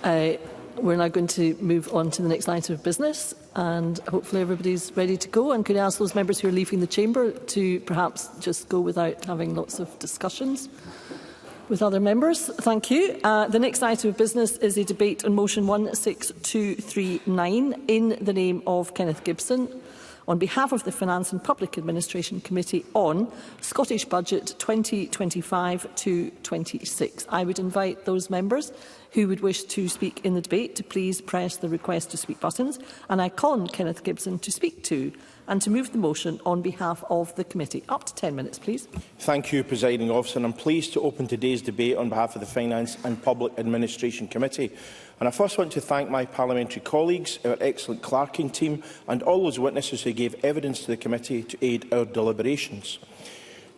We're now going to move on to the next item of business, and hopefully everybody's ready to go. And could I ask those members who are leaving the chamber to perhaps just go without having lots of discussions with other members? Thank you. The next item of business is a debate on motion 16239 in the name of Kenneth Gibson, on behalf of the Finance and Public Administration Committee on Scottish Budget 2025-26. I would invite those members who would wish to speak in the debate to please press the request to speak buttons, and I call on Kenneth Gibson to speak to and to move the motion on behalf of the committee. Up to 10 minutes, please. Thank you, Presiding Officer. I'm pleased to open today's debate on behalf of the Finance and Public Administration Committee. And I first want to thank my parliamentary colleagues, our excellent clerking team and all those witnesses who gave evidence to the committee to aid our deliberations.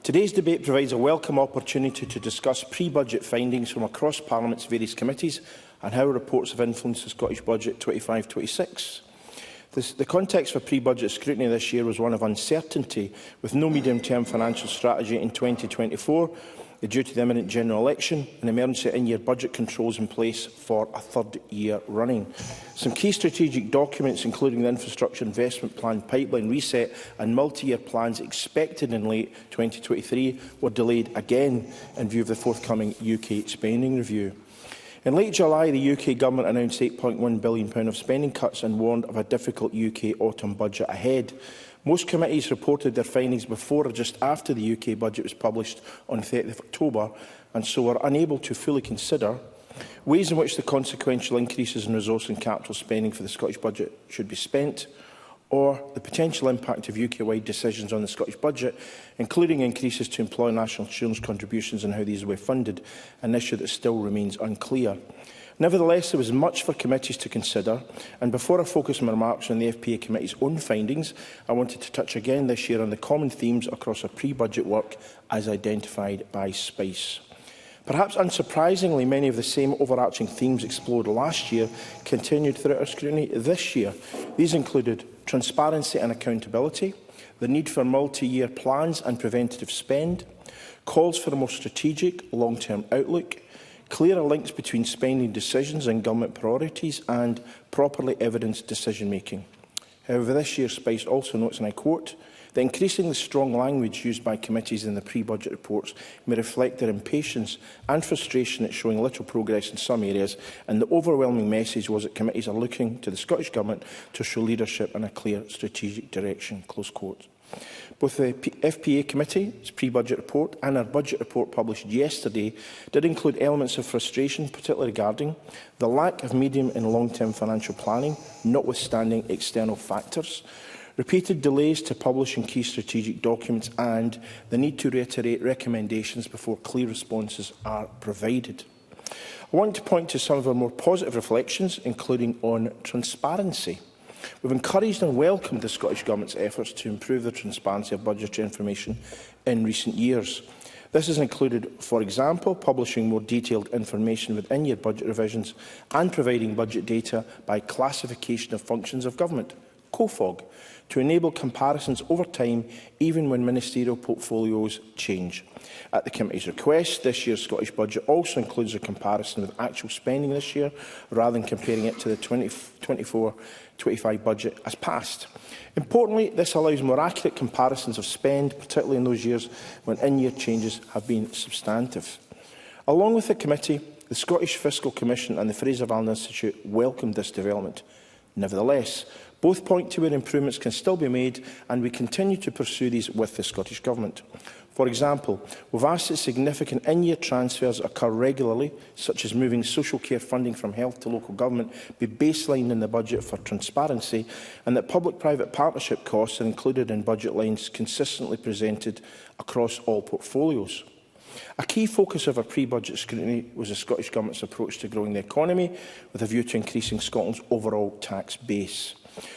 Today's debate provides a welcome opportunity to discuss pre-budget findings from across Parliament's various committees and how reports have influenced the Scottish Budget 25-26. The context for pre-budget scrutiny this year was one of uncertainty, with no medium-term financial strategy in 2024 due to the imminent general election and emergency in-year budget controls in place for a third year running. Some key strategic documents, including the Infrastructure Investment Plan Pipeline Reset and multi-year plans expected in late 2023, were delayed again in view of the forthcoming UK spending review. In late July, the UK Government announced £8.1 billion of spending cuts and warned of a difficult UK autumn budget ahead. Most committees reported their findings before or just after the UK budget was published on 30 October, and so were unable to fully consider ways in which the consequential increases in resource and capital spending for the Scottish budget should be spent, or the potential impact of UK-wide decisions on the Scottish budget, including increases to employer national insurance contributions and how these were funded, an issue that still remains unclear. Nevertheless, there was much for committees to consider, and before I focus my remarks on the FPA Committee's own findings, I wanted to touch again this year on the common themes across our pre-budget work as identified by SPICE. Perhaps unsurprisingly, many of the same overarching themes explored last year continued throughout our scrutiny this year. These included transparency and accountability, the need for multi-year plans and preventative spend, calls for a more strategic, long-term outlook, clearer links between spending decisions and government priorities, and properly evidenced decision-making. However, this year's SPICE also notes, and I quote, the increasingly strong language used by committees in the pre-budget reports may reflect their impatience and frustration at showing little progress in some areas, and the overwhelming message was that committees are looking to the Scottish Government to show leadership and a clear strategic direction. Close quote. Both the FPA Committee's pre-budget report and our budget report published yesterday did include elements of frustration, particularly regarding the lack of medium and long-term financial planning, notwithstanding external factors, repeated delays to publishing key strategic documents, and the need to reiterate recommendations before clear responses are provided. I want to point to some of our more positive reflections, including on transparency. We've encouraged and welcomed the Scottish Government's efforts to improve the transparency of budgetary information in recent years. This has included, for example, publishing more detailed information with in-year budget revisions and providing budget data by classification of functions of government, COFOG, to enable comparisons over time, even when ministerial portfolios change. At the committee's request, this year's Scottish budget also includes a comparison with actual spending this year, rather than comparing it to the 2024-25 budget as passed. Importantly, this allows more accurate comparisons of spend, particularly in those years when in-year changes have been substantive. Along with the committee, the Scottish Fiscal Commission and the Fraser-Valley Institute welcomed this development. Nevertheless, both point to where improvements can still be made, and we continue to pursue these with the Scottish Government. For example, we've asked that significant in-year transfers occur regularly, such as moving social care funding from health to local government, be baselined in the budget for transparency, and that public-private partnership costs are included in budget lines consistently presented across all portfolios. A key focus of our pre-budget scrutiny was the Scottish Government's approach to growing the economy, with a view to increasing Scotland's overall tax base.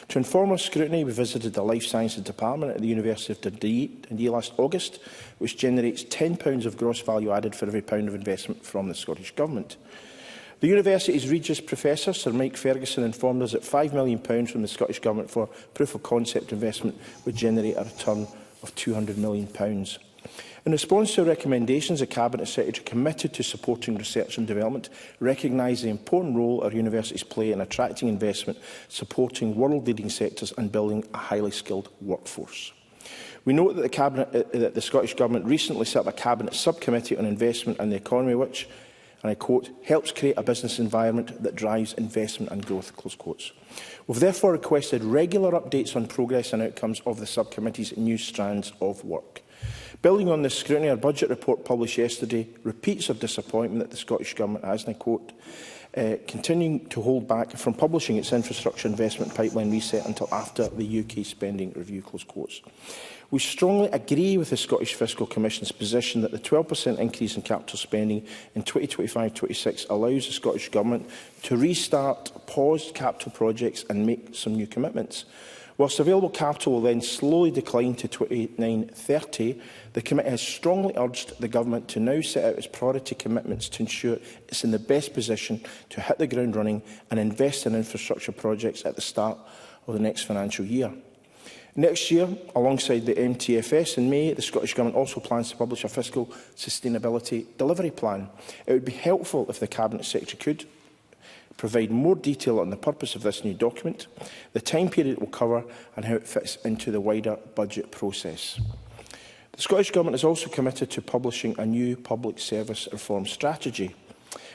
To inform our scrutiny, we visited the Life Sciences Department at the University of Dundee last August, which generates £10 of gross value added for every pound of investment from the Scottish Government. The university's Regis Professor, Sir Mike Ferguson, informed us that £5 million from the Scottish Government for proof of concept investment would generate a return of £200 million. In response to recommendations, the Cabinet Secretary committed to supporting research and development, recognise the important role our universities play in attracting investment, supporting world-leading sectors and building a highly skilled workforce. We note that the Scottish Government recently set up a Cabinet subcommittee on investment and the economy which, and I quote, helps create a business environment that drives investment and growth, close quotes. We've therefore requested regular updates on progress and outcomes of the subcommittee's new strands of work. Building on this scrutiny, our budget report published yesterday repeats our disappointment that the Scottish Government has, and I quote, continuing to hold back from publishing its infrastructure investment pipeline reset until after the UK spending review, close quotes. We strongly agree with the Scottish Fiscal Commission's position that the 12% increase in capital spending in 2025-26 allows the Scottish Government to restart paused capital projects and make some new commitments. Whilst available capital will then slowly decline to 29-30, the Committee has strongly urged the Government to now set out its priority commitments to ensure it's in the best position to hit the ground running and invest in infrastructure projects at the start of the next financial year. Next year, alongside the MTFS in May, the Scottish Government also plans to publish a fiscal sustainability delivery plan. It would be helpful if the Cabinet Secretary could provide more detail on the purpose of this new document, the time period it will cover and how it fits into the wider budget process. The Scottish Government is also committed to publishing a new public service reform strategy.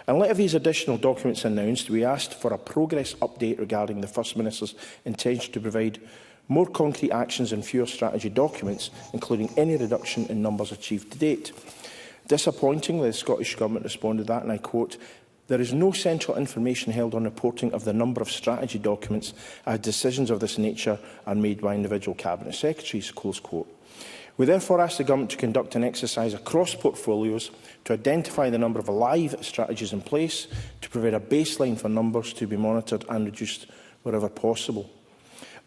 In light of these additional documents announced, we asked for a progress update regarding the First Minister's intention to provide more concrete actions and fewer strategy documents, including any reduction in numbers achieved to date. Disappointingly, the Scottish Government responded that, and I quote, there is no central information held on reporting of the number of strategy documents as decisions of this nature are made by individual Cabinet Secretaries, close quote. We therefore ask the Government to conduct an exercise across portfolios to identify the number of live strategies in place, to provide a baseline for numbers to be monitored and reduced wherever possible.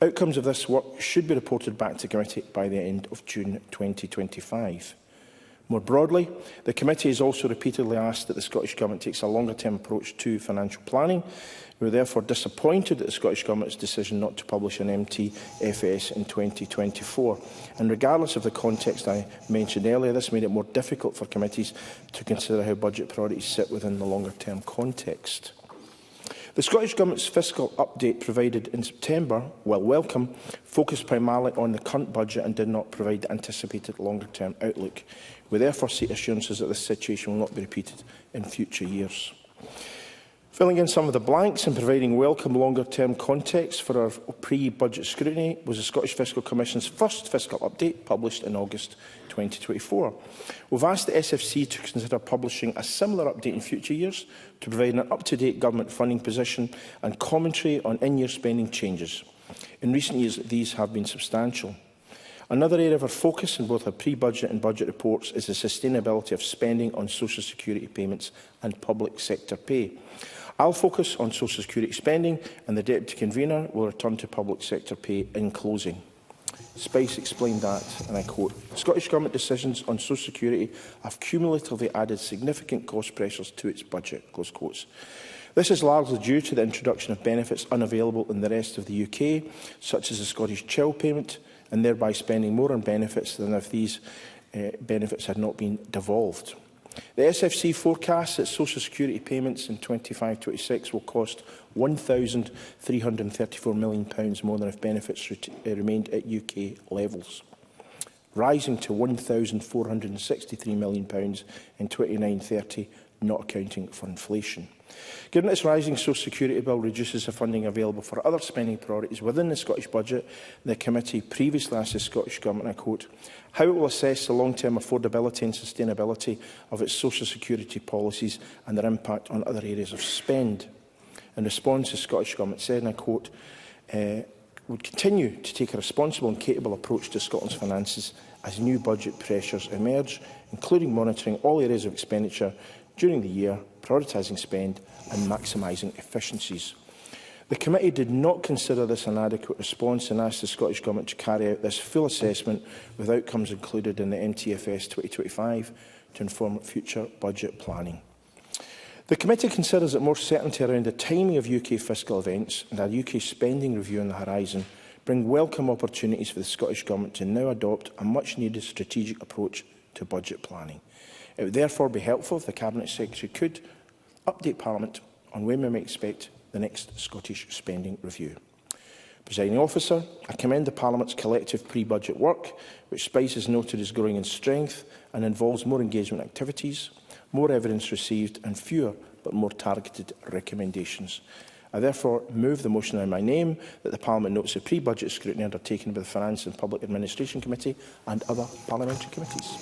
Outcomes of this work should be reported back to Committee by the end of June 2025. More broadly, the Committee has also repeatedly asked that the Scottish Government takes a longer-term approach to financial planning. We are therefore disappointed at the Scottish Government's decision not to publish an MTFS in 2024. And regardless of the context I mentioned earlier, this made it more difficult for committees to consider how budget priorities sit within the longer-term context. The Scottish Government's fiscal update provided in September, while welcome, focused primarily on the current budget and did not provide the anticipated longer-term outlook. We therefore seek assurances that this situation will not be repeated in future years. Filling in some of the blanks and providing welcome longer-term context for our pre-budget scrutiny was the Scottish Fiscal Commission's first fiscal update published in August 2024. We've asked the SFC to consider publishing a similar update in future years to provide an up-to-date government funding position and commentary on in-year spending changes. In recent years, these have been substantial. Another area of our focus in both our pre-budget and budget reports is the sustainability of spending on social security payments and public sector pay. I'll focus on social security spending, and the Deputy Convener will return to public sector pay in closing. Spice explained that, and I quote, Scottish Government decisions on social security have cumulatively added significant cost pressures to its budget, close quotes. This is largely due to the introduction of benefits unavailable in the rest of the UK, such as the Scottish Child Payment, and thereby spending more on benefits than if these benefits had not been devolved. The SFC forecasts that social security payments in 25-26 will cost £1,334 million more than if benefits remained at UK levels, rising to £1,463 million in 29-30, not accounting for inflation. Given its rising social security bill reduces the funding available for other spending priorities within the Scottish budget, the committee previously asked the Scottish Government, I quote, how it will assess the long-term affordability and sustainability of its social security policies and their impact on other areas of spend. In response, the Scottish Government said, and I quote, would continue to take a responsible and capable approach to Scotland's finances as new budget pressures emerge, including monitoring all areas of expenditure during the year, prioritising spend and maximising efficiencies. The committee did not consider this an adequate response and asked the Scottish Government to carry out this full assessment with outcomes included in the MTFS 2025 to inform future budget planning. The committee considers that more certainty around the timing of UK fiscal events and a UK spending review on the horizon bring welcome opportunities for the Scottish Government to now adopt a much-needed strategic approach to budget planning. It would therefore be helpful if the Cabinet Secretary could update Parliament on when we may expect the next Scottish spending review. Presiding Officer, I commend the Parliament's collective pre-budget work, which Spice has noted is growing in strength and involves more engagement activities, more evidence received and fewer but more targeted recommendations. I therefore move the motion in my name that the Parliament notes the pre-budget scrutiny undertaken by the Finance and Public Administration Committee and other parliamentary committees.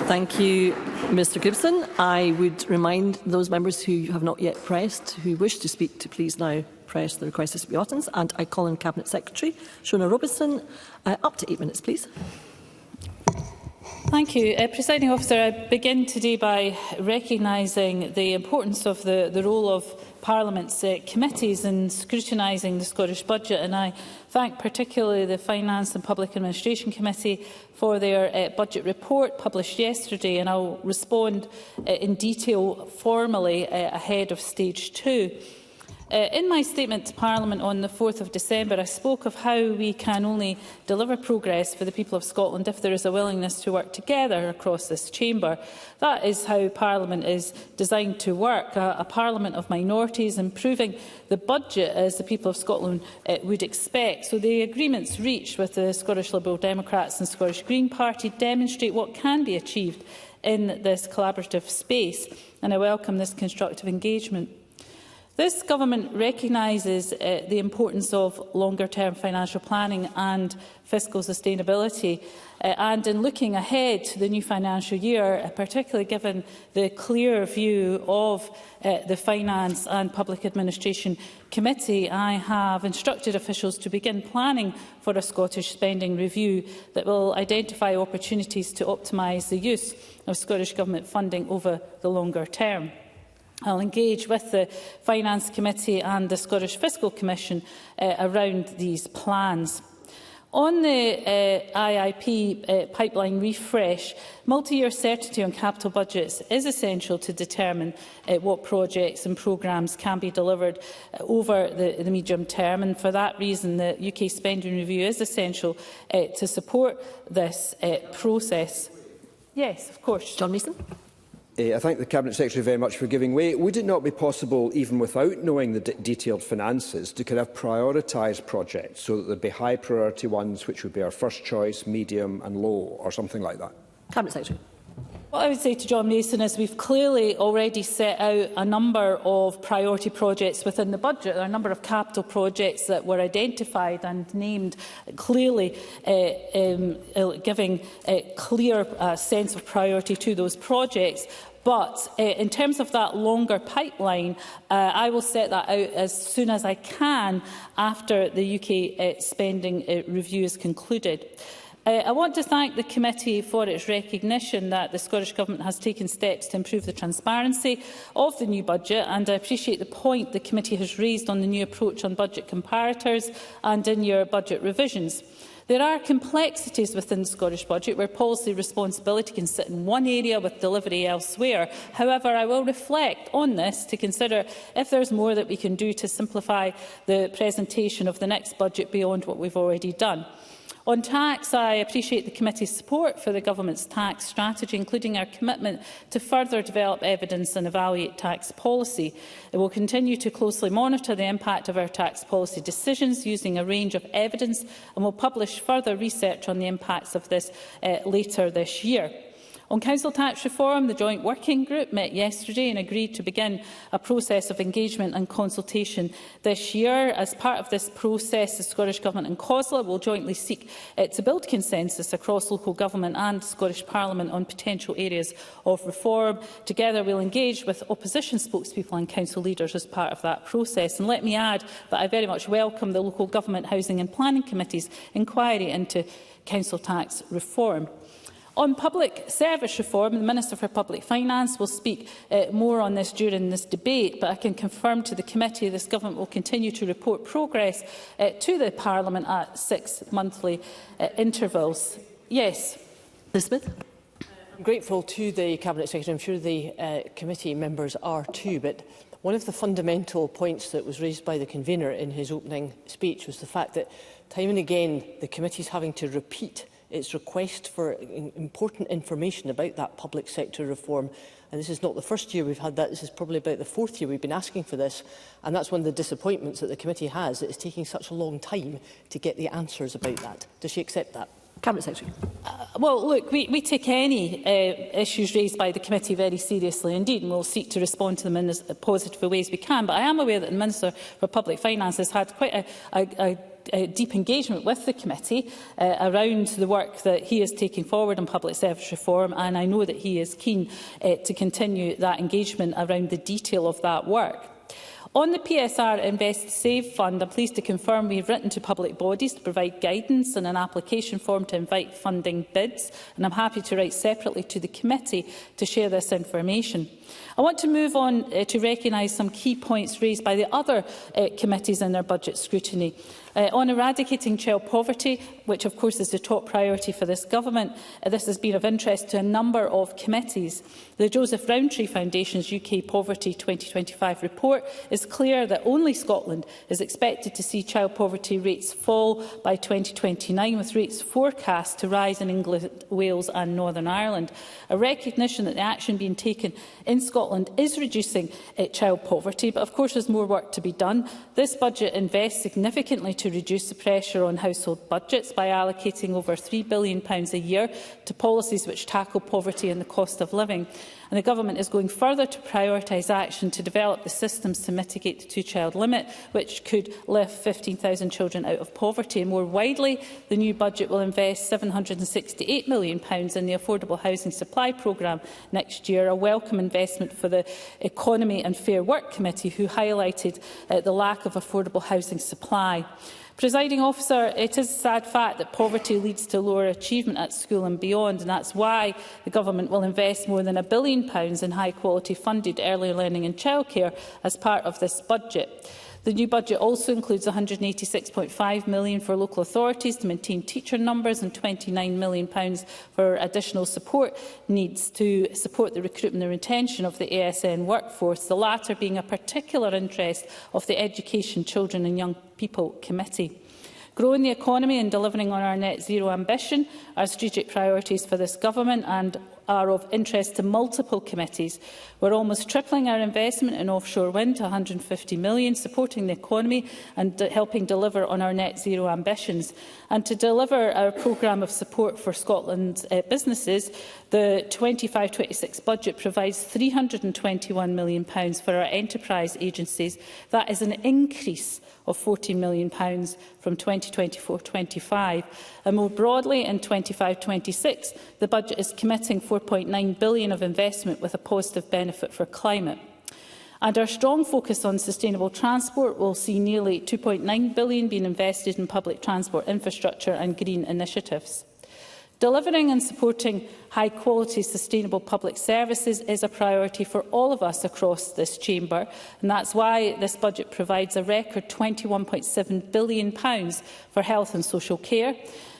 Thank you, Mr Gibson. I would remind those members who have not yet pressed, who wish to speak, to please now press the request to speak buttons. And I call on Cabinet Secretary Shona Robertson. Up to 8 minutes, please. Thank you. Presiding Officer, I begin today by recognising the importance of the role of Parliament's committees in scrutinising the Scottish Budget, and I thank particularly the Finance and Public Administration Committee for their budget report published yesterday, and I will respond in detail formally ahead of Stage 2. In my statement to Parliament on the 4th of December, I spoke of how we can only deliver progress for the people of Scotland if there is a willingness to work together across this chamber. That is how Parliament is designed to work, a Parliament of minorities, improving the budget as the people of Scotland would expect. So the agreements reached with the Scottish Liberal Democrats and Scottish Green Party demonstrate what can be achieved in this collaborative space, and I welcome this constructive engagement. This Government recognises the importance of longer-term financial planning and fiscal sustainability, and in looking ahead to the new financial year, particularly given the clear view of the Finance and Public Administration Committee, I have instructed officials to begin planning for a Scottish spending review that will identify opportunities to optimise the use of Scottish Government funding over the longer term. I'll engage with the Finance Committee and the Scottish Fiscal Commission around these plans. On the IIP pipeline refresh, multi-year certainty on capital budgets is essential to determine what projects and programmes can be delivered over the medium term, and for that reason the UK spending review is essential to support this process. Yes, of course. John Mason. I thank the Cabinet Secretary very much for giving way. Would it not be possible, even without knowing the detailed finances, to kind of prioritise projects so that there would be high priority ones, which would be our first choice, medium and low, or something like that? Cabinet Secretary. What I would say to John Mason is we've clearly already set out a number of priority projects within the budget. There are a number of capital projects that were identified and named clearly, giving a clear sense of priority to those projects. But in terms of that longer pipeline, I will set that out as soon as I can after the UK spending review is concluded. I want to thank the committee for its recognition that the Scottish Government has taken steps to improve the transparency of the new budget, and I appreciate the point the committee has raised on the new approach on budget comparators and in your budget revisions. There are complexities within the Scottish budget where policy responsibility can sit in one area with delivery elsewhere. However, I will reflect on this to consider if there is more that we can do to simplify the presentation of the next budget beyond what we've already done. On tax, I appreciate the committee's support for the Government's tax strategy, including our commitment to further develop evidence and evaluate tax policy. It will continue to closely monitor the impact of our tax policy decisions using a range of evidence, and will publish further research on the impacts of this later this year. On council tax reform, the Joint Working Group met yesterday and agreed to begin a process of engagement and consultation this year. As part of this process, the Scottish Government and COSLA will jointly seek to build consensus across local government and Scottish Parliament on potential areas of reform. Together, we will engage with opposition spokespeople and council leaders as part of that process. And let me add that I very much welcome the Local Government, Housing and Planning Committee's inquiry into council tax reform. On public service reform, the Minister for Public Finance will speak more on this during this debate, but I can confirm to the committee this Government will continue to report progress to the Parliament at 6 monthly intervals. Yes. Elizabeth. I'm grateful to the Cabinet Secretary. I'm sure the committee members are too, but one of the fundamental points that was raised by the convener in his opening speech was the fact that time and again the committee is having to repeat its request for important information about that public sector reform. And this is not the first year we've had that. This is probably about the fourth year we've been asking for this. And that's one of the disappointments that the committee has. It is taking such a long time to get the answers about that. Does she accept that? Cabinet Secretary. Well, look, we take any issues raised by the committee very seriously indeed, and we'll seek to respond to them in as positive ways we can. But I am aware that the Minister for Public Finance has had quite a deep engagement with the committee around the work that he is taking forward on public service reform, and I know that he is keen to continue that engagement around the detail of that work. On the PSR Invest Save Fund, I'm pleased to confirm we have written to public bodies to provide guidance and an application form to invite funding bids, and I'm happy to write separately to the committee to share this information. I want to move on to recognise some key points raised by the other committees in their budget scrutiny. On eradicating child poverty, which of course is the top priority for this government, this has been of interest to a number of committees. The Joseph Rowntree Foundation's UK Poverty 2025 report is clear that only Scotland is expected to see child poverty rates fall by 2029, with rates forecast to rise in England, Wales and Northern Ireland. A recognition that the action being taken in Scotland is reducing child poverty, but of course there's more work to be done. This budget invests significantly to reduce the pressure on household budgets by allocating over £3 billion a year to policies which tackle poverty and the cost of living. And the Government is going further to prioritise action to develop the systems to mitigate the two-child limit, which could lift 15,000 children out of poverty. And more widely, the new budget will invest £768 million in the Affordable Housing Supply Programme next year, a welcome investment for the Economy and Fair Work Committee, who highlighted the lack of affordable housing supply. Presiding Officer, it is a sad fact that poverty leads to lower achievement at school and beyond, and that's why the Government will invest more than £1 billion in high-quality funded early learning and childcare as part of this budget. The new budget also includes £186.5 million for local authorities to maintain teacher numbers and £29 million for additional support needs to support the recruitment and retention of the ASN workforce, the latter being a particular interest of the Education, Children and Young People Committee. Growing the economy and delivering on our net zero ambition are strategic priorities for this Government and are of interest to multiple committees. We're almost tripling our investment in offshore wind to £150 million, supporting the economy and helping deliver on our net zero ambitions. And to deliver our programme of support for Scotland's businesses, the 25-26 budget provides £321 million for our enterprise agencies. That is an increase of £14 million from 2024-25. And more broadly, in 25-26, the budget is committing £4.9 billion of investment with a positive benefit for climate. And our strong focus on sustainable transport will see nearly £2.9 billion being invested in public transport infrastructure and green initiatives. Delivering and supporting high-quality, sustainable public services is a priority for all of us across this chamber, and that's why this budget provides a record £21.7 billion for health and social care.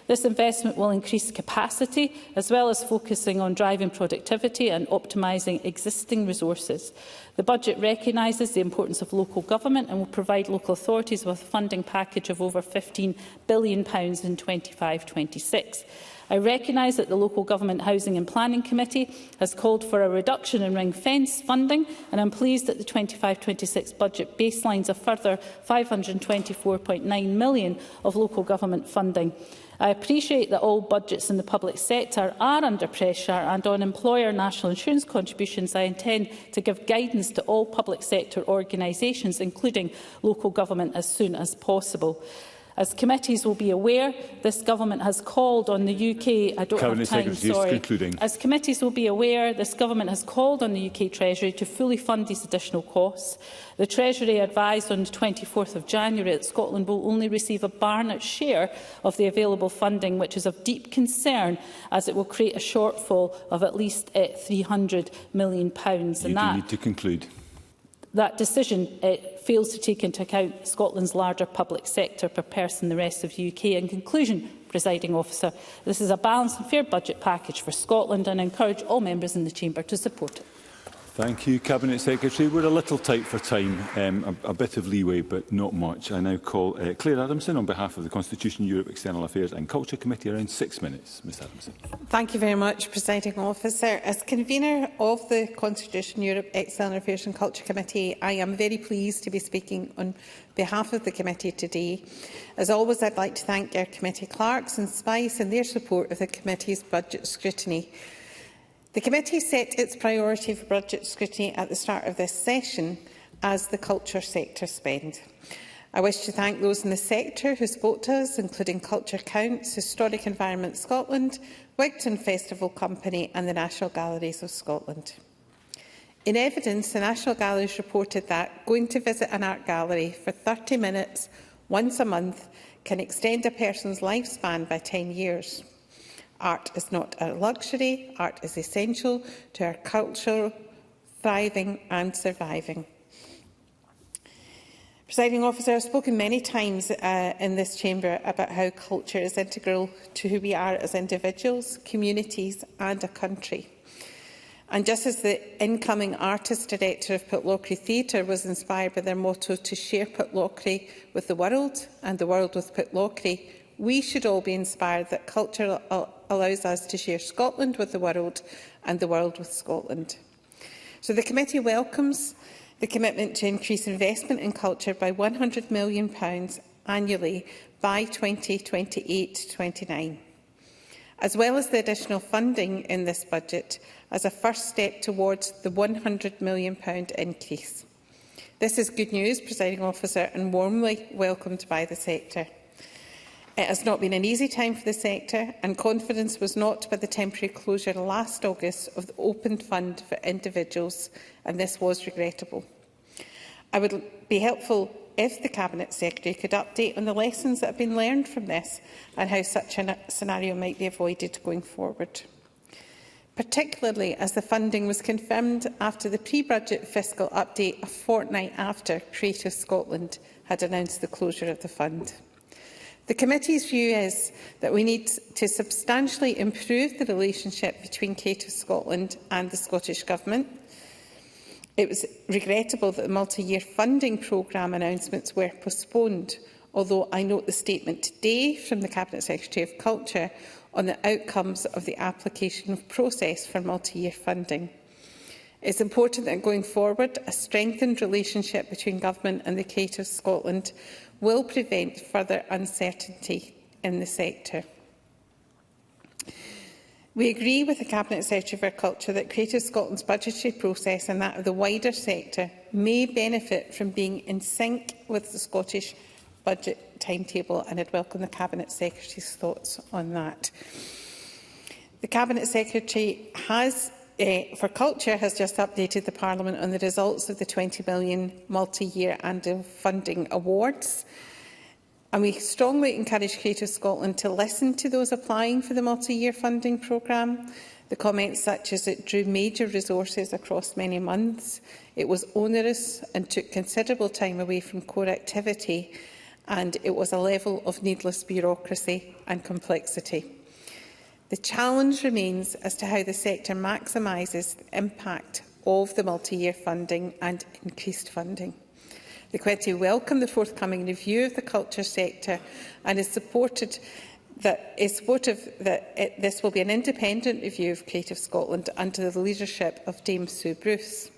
This investment will increase capacity, as well as focusing on driving productivity and optimising existing resources. The budget recognises the importance of local government and will provide local authorities with a funding package of over £15 billion in 25-26. I recognise that the Local Government Housing and Planning Committee has called for a reduction in ring-fence funding, and I am pleased that the 25-26 budget baselines a further £524.9 million of local government funding. I appreciate that all budgets in the public sector are under pressure, and on employer national insurance contributions I intend to give guidance to all public sector organisations, including local government, as soon as possible. As committees will be aware, this Government has called on the UK... I don't have time, sorry. As committees will be aware, this Government has called on the UK Treasury to fully fund these additional costs. The Treasury advised on the 24th of January that Scotland will only receive a Barnett share of the available funding, which is of deep concern, as it will create a shortfall of at least £300 million. You do need to conclude. That decision fails to take into account Scotland's larger public sector per person than the rest of the UK. In conclusion, Presiding Officer, this is a balanced and fair budget package for Scotland, and I encourage all members in the chamber to support it. Thank you, Cabinet Secretary. We're a little tight for time, a bit of leeway, but not much. I now call Claire Adamson on behalf of the Constitution, Europe, External Affairs and Culture Committee. Around 6 minutes. Ms Adamson. Thank you very much, Presiding Officer. As convener of the Constitution, Europe, External Affairs and Culture Committee, I am very pleased to be speaking on behalf of the committee today. As always, I'd like to thank our committee clerks and Spice and their support of the committee's budget scrutiny. The committee set its priority for budget scrutiny at the start of this session as the culture sector spend. I wish to thank those in the sector who spoke to us, including Culture Counts, Historic Environment Scotland, Wigton Festival Company and the National Galleries of Scotland. In evidence, the National Galleries reported that going to visit an art gallery for 30 minutes once a month can extend a person's lifespan by 10 years. Art is not a luxury, art is essential to our culture thriving and surviving. Presiding Officer, I have spoken many times in this chamber about how culture is integral to who we are as individuals, communities and a country. And just as the incoming artist director of Pitlochry Theatre was inspired by their motto to share Pitlochry with the world and the world with Pitlochry, we should all be inspired that culture allows us to share Scotland with the world and the world with Scotland. So the committee welcomes the commitment to increase investment in culture by £100 million annually by 2028-29, as well as the additional funding in this budget as a first step towards the £100 million increase. This is good news, Presiding Officer, and warmly welcomed by the sector. It has not been an easy time for the sector, and confidence was not by the temporary closure last August of the open fund for individuals, and this was regrettable. I would be helpful if the Cabinet Secretary could update on the lessons that have been learned from this and how such a scenario might be avoided going forward, particularly as the funding was confirmed after the pre-budget fiscal update a fortnight after Creative Scotland had announced the closure of the fund. The committee's view is that we need to substantially improve the relationship between Creative Scotland and the Scottish Government. It was regrettable that the multi-year funding programme announcements were postponed, although I note the statement today from the Cabinet Secretary of Culture on the outcomes of the application process for multi-year funding. It is important that going forward, a strengthened relationship between Government and the Creative Scotland will prevent further uncertainty in the sector. We agree with the Cabinet Secretary for Culture that Creative Scotland's budgetary process and that of the wider sector may benefit from being in sync with the Scottish budget timetable, and I'd welcome the Cabinet Secretary's thoughts on that. The Cabinet Secretary for Culture has just updated the Parliament on the results of the £20 million multi-year annual funding awards. And we strongly encourage Creative Scotland to listen to those applying for the multi-year funding programme. The comments such as it drew major resources across many months, it was onerous and took considerable time away from core activity, and it was a level of needless bureaucracy and complexity. The challenge remains as to how the sector maximises the impact of the multi-year funding and increased funding. The committee welcomed the forthcoming review of the culture sector and is supportive that this will be an independent review of Creative Scotland under the leadership of Dame Sue Bruce.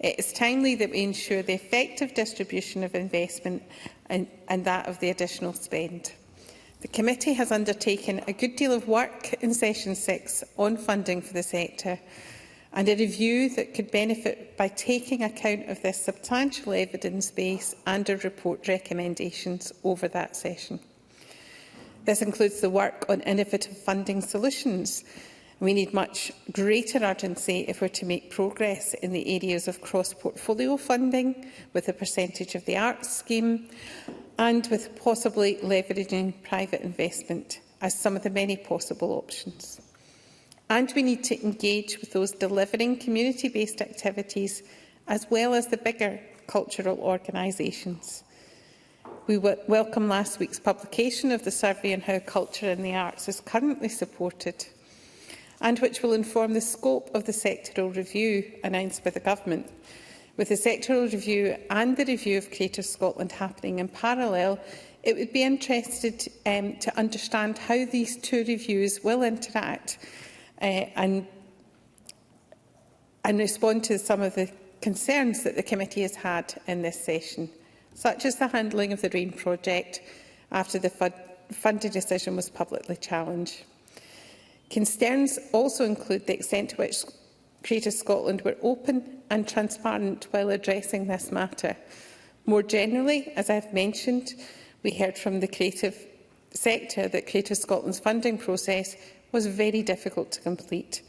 It is timely that we ensure the effective distribution of investment and that of the additional spend. The committee has undertaken a good deal of work in Session 6 on funding for the sector, and a review that could benefit by taking account of this substantial evidence base and a report recommendations over that session. This includes the work on innovative funding solutions. We need much greater urgency if we are to make progress in the areas of cross-portfolio funding, with a percentage of the arts scheme, and with possibly leveraging private investment as some of the many possible options. And we need to engage with those delivering community-based activities, as well as the bigger cultural organisations. We welcome last week's publication of the survey on how culture and the arts is currently supported. and which will inform the scope of the sectoral review announced by the Government. With the sectoral review and the review of Creative Scotland happening in parallel, it would be interested to understand how these two reviews will interact and respond to some of the concerns that the committee has had in this session, such as the handling of the RAIN project after the funding decision was publicly challenged. Concerns also include the extent to which Creative Scotland were open and transparent while addressing this matter. More generally, as I have mentioned, we heard from the creative sector that Creative Scotland's funding process was very difficult to complete,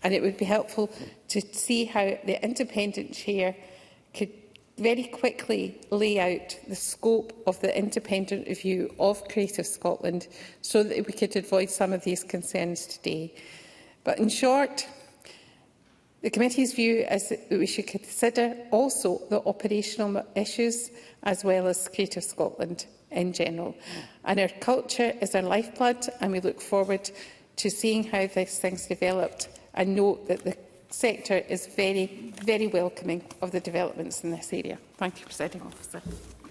and it would be helpful to see how the independent chair could very quickly lay out the scope of the independent review of Creative Scotland so that we could avoid some of these concerns today. But in short, the committee's view is that we should consider also the operational issues as well as Creative Scotland in general. And our culture is our lifeblood, and we look forward to seeing how these things developed, and note that the sector is very, very welcoming of the developments in this area. Thank you, Presiding Officer.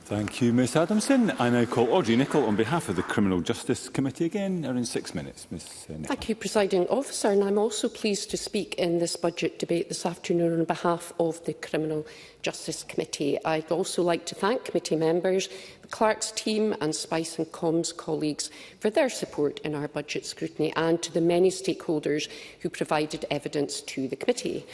Thank you, Ms Adamson. I now call Audrey Nicholl on behalf of the Criminal Justice Committee again, around 6 minutes. Ms Nicholl. Thank you, Presiding Officer, and I'm also pleased to speak in this budget debate this afternoon on behalf of the Criminal Justice Committee. I'd also like to thank committee members, the Clerk's team and Spice and Comms colleagues for their support in our budget scrutiny, and to the many stakeholders who provided evidence to the committee.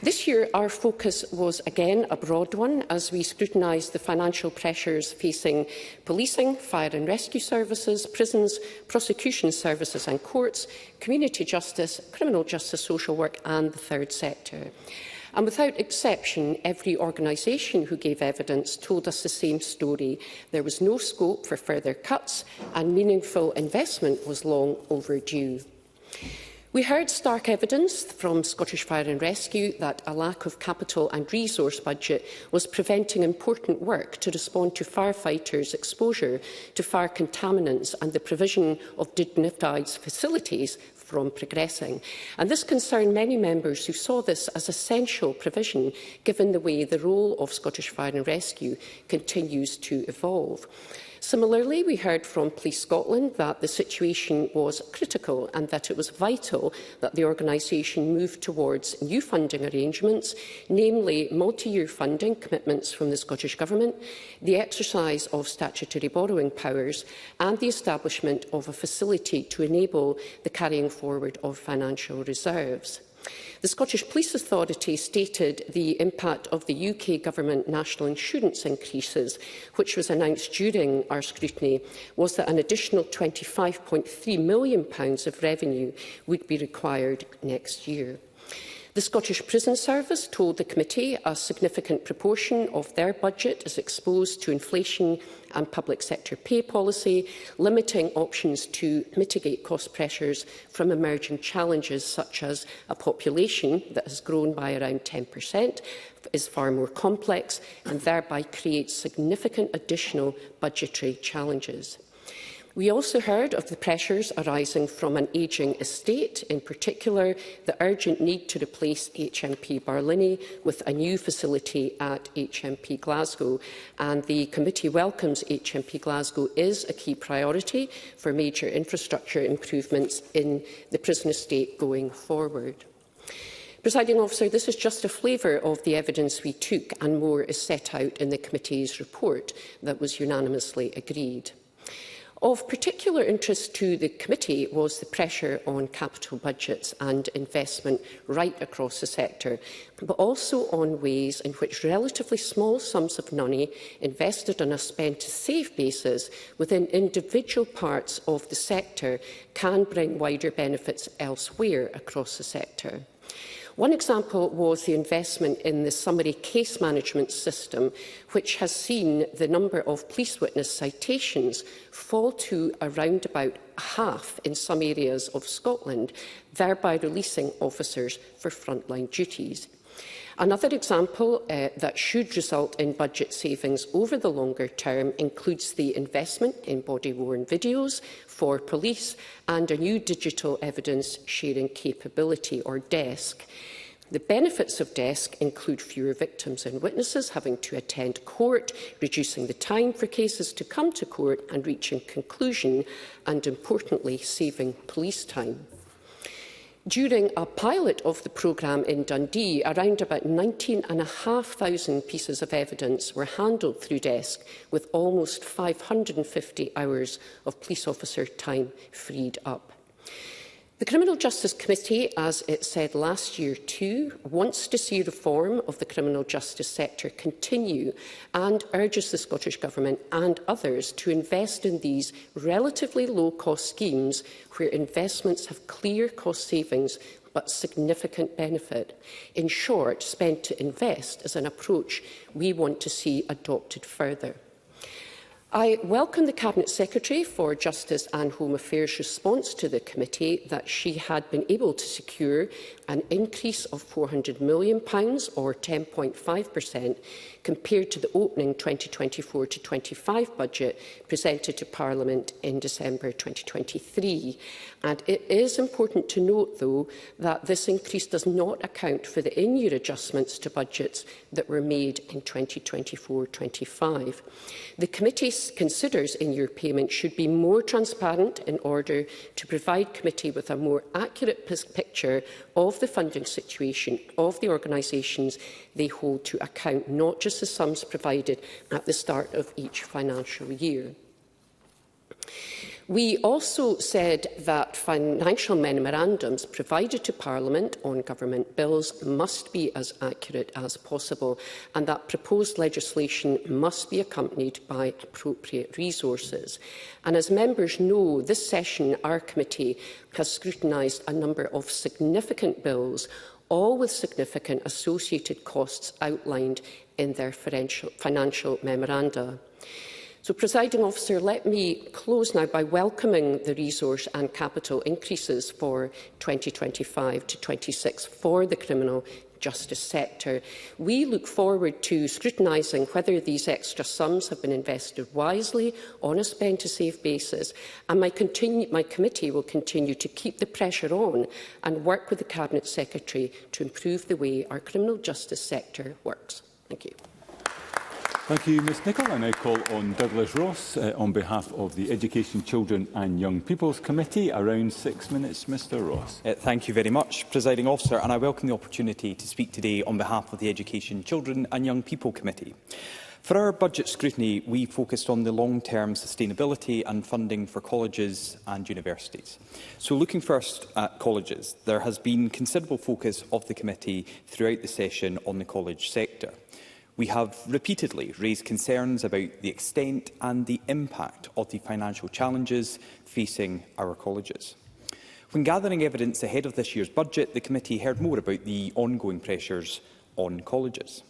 This year, our focus was again a broad one as we scrutinised the financial pressures facing policing, fire and rescue services, prisons, prosecution services and courts, community justice, criminal justice, social work and the third sector. And without exception, every organisation who gave evidence told us the same story. There was no scope for further cuts, and meaningful investment was long overdue. We heard stark evidence from Scottish Fire and Rescue that a lack of capital and resource budget was preventing important work to respond to firefighters' exposure to fire contaminants and the provision of dignified facilities from progressing. And this concerned many members who saw this as essential provision, given the way the role of Scottish Fire and Rescue continues to evolve. Similarly, we heard from Police Scotland that the situation was critical and that it was vital that the organisation moved towards new funding arrangements, namely multi-year funding commitments from the Scottish Government, the exercise of statutory borrowing powers and the establishment of a facility to enable the carrying forward of financial reserves. The Scottish Police Authority stated the impact of the UK Government national insurance increases, which was announced during our scrutiny, was that an additional £25.3 million of revenue would be required next year. The Scottish Prison Service told the committee a significant proportion of their budget is exposed to inflation and public sector pay policy, limiting options to mitigate cost pressures from emerging challenges such as a population that has grown by around 10%, is far more complex and thereby creates significant additional budgetary challenges. We also heard of the pressures arising from an ageing estate, in particular the urgent need to replace HMP Barlinnie with a new facility at HMP Glasgow, and the committee welcomes HMP Glasgow is a key priority for major infrastructure improvements in the prison estate going forward. Presiding Officer, this is just a flavour of the evidence we took, and more is set out in the committee's report that was unanimously agreed. Of particular interest to the committee was the pressure on capital budgets and investment right across the sector, but also on ways in which relatively small sums of money invested on a spend-to-save basis within individual parts of the sector can bring wider benefits elsewhere across the sector. One example was the investment in the summary case management system, which has seen the number of police witness citations fall to around about half in some areas of Scotland, thereby releasing officers for frontline duties. Another example that should result in budget savings over the longer term includes the investment in body-worn videos for police and a new digital evidence sharing capability, or DESC. The benefits of DESC include fewer victims and witnesses having to attend court, reducing the time for cases to come to court and reaching conclusion, and importantly, saving police time. During a pilot of the programme in Dundee, around about 19,500 pieces of evidence were handled through DESC, with almost 550 hours of police officer time freed up. The Criminal Justice Committee, as it said last year too, wants to see reform of the criminal justice sector continue and urges the Scottish Government and others to invest in these relatively low-cost schemes where investments have clear cost savings but significant benefit. In short, spend to invest is an approach we want to see adopted further. I welcome the Cabinet Secretary for Justice and Home Affairs' response to the committee that she had been able to secure an increase of £400 million, or 10.5%, compared to the opening 2024-25 budget presented to Parliament in December 2023. And it is important to note, though, that this increase does not account for the in-year adjustments to budgets that were made in 2024-25. The committee considers in-year payments should be more transparent in order to provide committee with a more accurate picture of the funding situation of the organisations they hold to account, not just the sums provided at the start of each financial year. We also said that financial memorandums provided to Parliament on government bills must be as accurate as possible, and that proposed legislation must be accompanied by appropriate resources. And as members know, this session our committee has scrutinised a number of significant bills, all with significant associated costs outlined in their financial memoranda. So, Presiding Officer, let me close now by welcoming the resource and capital increases for 2025-26 for the criminal justice sector. We look forward to scrutinising whether these extra sums have been invested wisely on a spend-to-save basis, and my committee will continue to keep the pressure on and work with the Cabinet Secretary to improve the way our criminal justice sector works. Thank you. Thank you, Ms Nicholl. I now call on Douglas Ross on behalf of the Education, Children and Young People's Committee. Around 6 minutes, Mr Ross. Thank you very much, Presiding Officer, and I welcome the opportunity to speak today on behalf of the Education, Children and Young People Committee. For our budget scrutiny, we focused on the long-term sustainability and funding for colleges and universities. So looking first at colleges, there has been considerable focus of the committee throughout the session on the college sector. We have repeatedly raised concerns about the extent and the impact of the financial challenges facing our colleges. When gathering evidence ahead of this year's budget, the committee heard more about the ongoing pressures on colleges.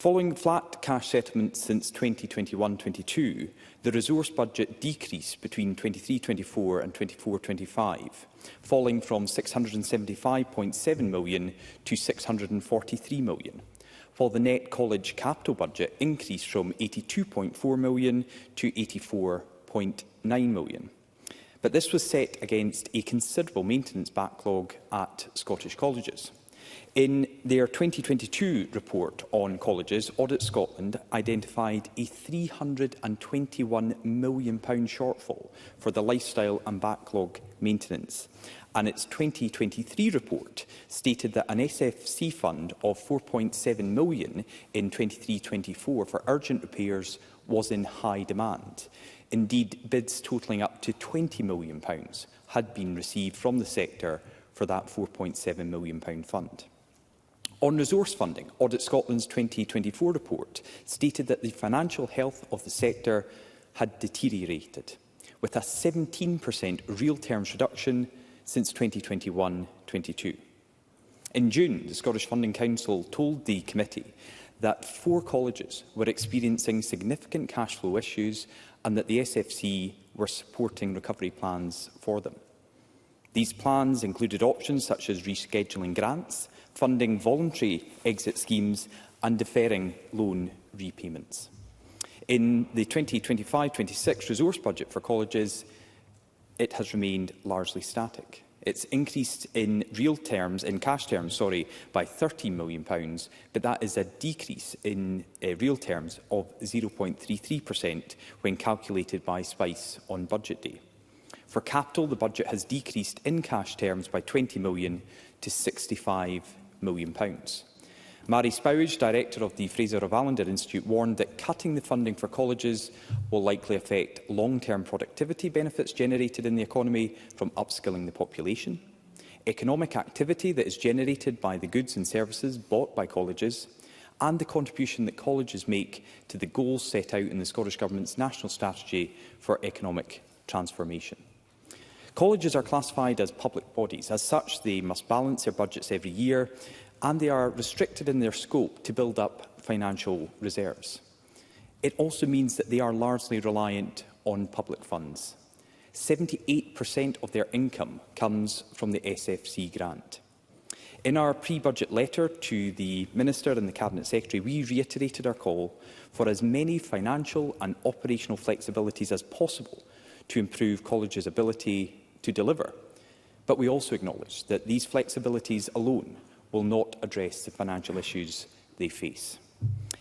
Following flat cash settlements since 2021-22, the resource budget decreased between 23-24 and 24-25, falling from £675.7 million to £643 million. While the net college capital budget increased from £82.4 million to £84.9 million. But this was set against a considerable maintenance backlog at Scottish colleges. In their 2022 report on colleges, Audit Scotland identified a £321 million shortfall for the lifestyle and backlog maintenance. And its 2023 report stated that an SFC fund of £4.7 million in 23-24 for urgent repairs was in high demand. Indeed, bids totalling up to £20 million had been received from the sector for that £4.7 million fund. On resource funding, Audit Scotland's 2024 report stated that the financial health of the sector had deteriorated, with a 17% real terms reduction since 2021-22. In June, the Scottish Funding Council told the committee that 4 colleges were experiencing significant cash flow issues and that the SFC were supporting recovery plans for them. These plans included options such as rescheduling grants, funding voluntary exit schemes and deferring loan repayments. In the 2025-26 resource budget for colleges, it has remained largely static. It's increased in cash terms, by £13 million, but that is a decrease in real terms of 0.33% when calculated by SPICE on budget day. For capital, the budget has decreased in cash terms by £20 million to £65 million. Mary Spowage, Director of the Fraser of Allender Institute, warned that cutting the funding for colleges will likely affect long-term productivity benefits generated in the economy from upskilling the population, economic activity that is generated by the goods and services bought by colleges, and the contribution that colleges make to the goals set out in the Scottish Government's National Strategy for Economic Transformation. Colleges are classified as public bodies. As such, they must balance their budgets every year, and they are restricted in their scope to build up financial reserves. It also means that they are largely reliant on public funds. 78% of their income comes from the SFC grant. In our pre-budget letter to the Minister and the Cabinet Secretary, we reiterated our call for as many financial and operational flexibilities as possible to improve colleges' ability to deliver. But we also acknowledge that these flexibilities alone will not address the financial issues they face.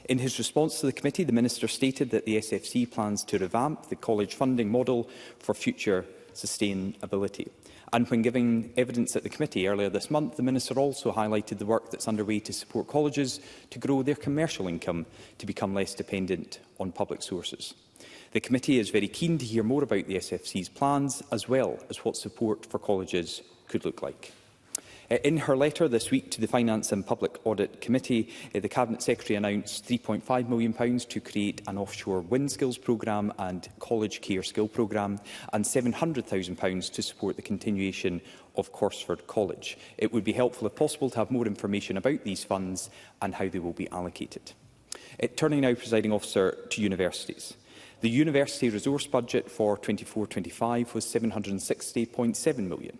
In his response to the committee, the Minister stated that the SFC plans to revamp the college funding model for future sustainability. And when giving evidence at the committee earlier this month, the Minister also highlighted the work that's underway to support colleges to grow their commercial income to become less dependent on public sources. The committee is very keen to hear more about the SFC's plans, as well as what support for colleges could look like. In her letter this week to the Finance and Public Audit Committee, the Cabinet Secretary announced £3.5 million to create an offshore wind skills programme and college care skill programme, and £700,000 to support the continuation of Corsford College. It would be helpful, if possible, to have more information about these funds and how they will be allocated. Turning now, Presiding Officer, to universities. The university resource budget for 24-25 was £760.7 million.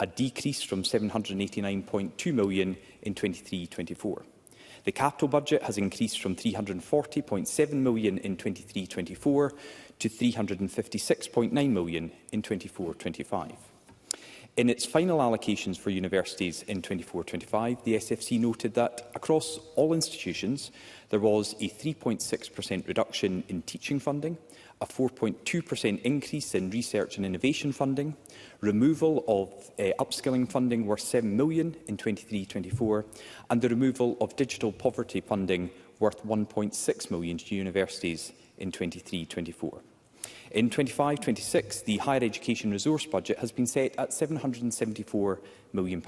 A decrease from £789.2 million in 23-24. The capital budget has increased from £340.7 million in 23-24 to £356.9 million in 24-25. In its final allocations for universities in 24-25, the SFC noted that across all institutions there was a 3.6% reduction in teaching funding, a 4.2% increase in research and innovation funding, removal of upskilling funding worth £7 million in 23-24, and the removal of digital poverty funding worth £1.6 million to universities in 23-24. In 25-26, the higher education resource budget has been set at £774 million.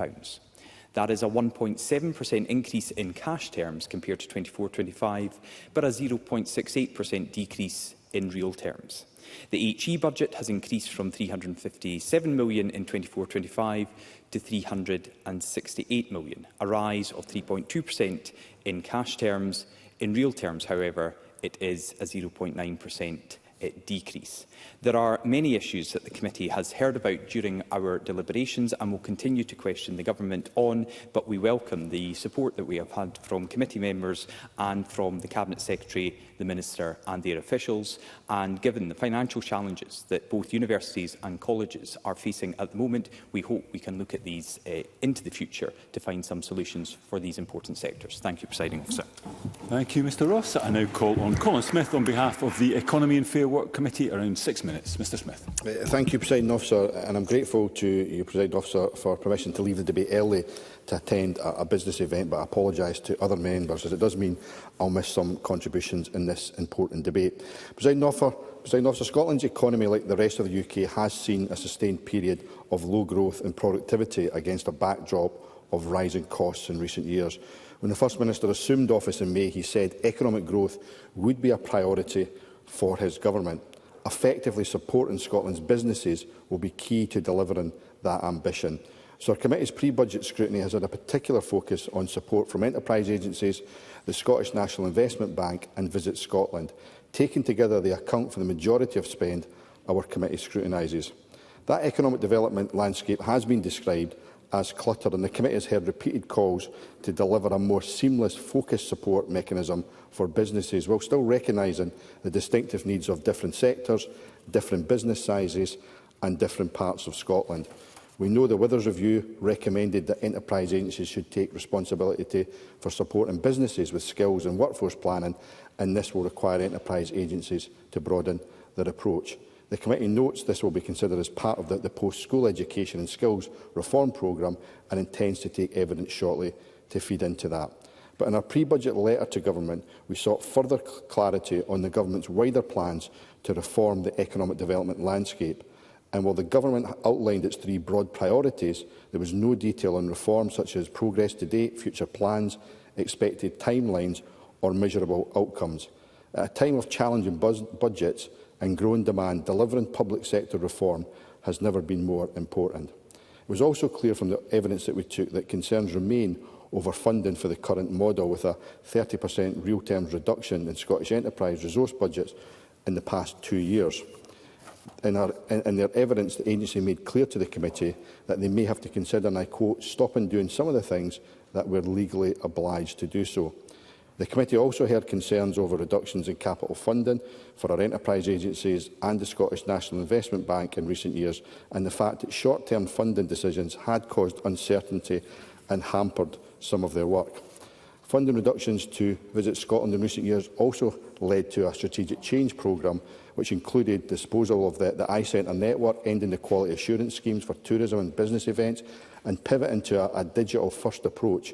That is a 1.7% increase in cash terms compared to 24-25, but a 0.68% decrease in real terms. The HE budget has increased from £357 million in 24-25 to £368 million, a rise of 3.2% in cash terms. In real terms, however, it is a 0.9% decrease. There are many issues that the committee has heard about during our deliberations and will continue to question the government on, but we welcome the support that we have had from committee members and from the Cabinet Secretary, the Minister and their officials. And given the financial challenges that both universities and colleges are facing at the moment, we hope we can look at these into the future to find some solutions for these important sectors. Thank you, Presiding Officer. Thank you, Mr Ross. I now call on Colin Smith on behalf of the Economy and Fair Work Committee. Around 6 minutes. Mr Smith. Thank you, Presiding Officer, and I'm grateful to you, Presiding Officer, for permission to leave the debate early to attend a business event, but I apologise to other members, as it does mean I'll miss some contributions in this important debate. Presiding Officer, Scotland's economy, like the rest of the UK, has seen a sustained period of low growth and productivity against a backdrop of rising costs in recent years. When the First Minister assumed office in May, he said economic growth would be a priority for his government. Effectively supporting Scotland's businesses will be key to delivering that ambition. So our committee's pre-budget scrutiny has had a particular focus on support from enterprise agencies, the Scottish National Investment Bank and Visit Scotland. Taken together, they account for the majority of spend our committee scrutinises. That economic development landscape has been described as clutter, and the committee has heard repeated calls to deliver a more seamless, focused support mechanism for businesses, while still recognising the distinctive needs of different sectors, different business sizes and different parts of Scotland. We know the Withers Review recommended that enterprise agencies should take responsibility for supporting businesses with skills and workforce planning, and this will require enterprise agencies to broaden their approach. The committee notes this will be considered as part of the post-school education and skills reform programme and intends to take evidence shortly to feed into that. But in our pre-budget letter to Government, we sought further clarity on the Government's wider plans to reform the economic development landscape. And while the Government outlined its 3 broad priorities, there was no detail on reforms such as progress to date, future plans, expected timelines or measurable outcomes. At a time of challenging budgets and growing demand, delivering public sector reform has never been more important. It was also clear from the evidence that we took that concerns remain over funding for the current model, with a 30% real terms reduction in Scottish enterprise resource budgets in the past 2 years. In their evidence, the agency made clear to the committee that they may have to consider, and I quote, stopping doing some of the things that we're legally obliged to do so. The committee also heard concerns over reductions in capital funding for our enterprise agencies and the Scottish National Investment Bank in recent years, and the fact that short-term funding decisions had caused uncertainty and hampered some of their work. Funding reductions to Visit Scotland in recent years also led to a strategic change programme, which included disposal of the iCentre network, ending the quality assurance schemes for tourism and business events, and pivoting to a digital-first approach.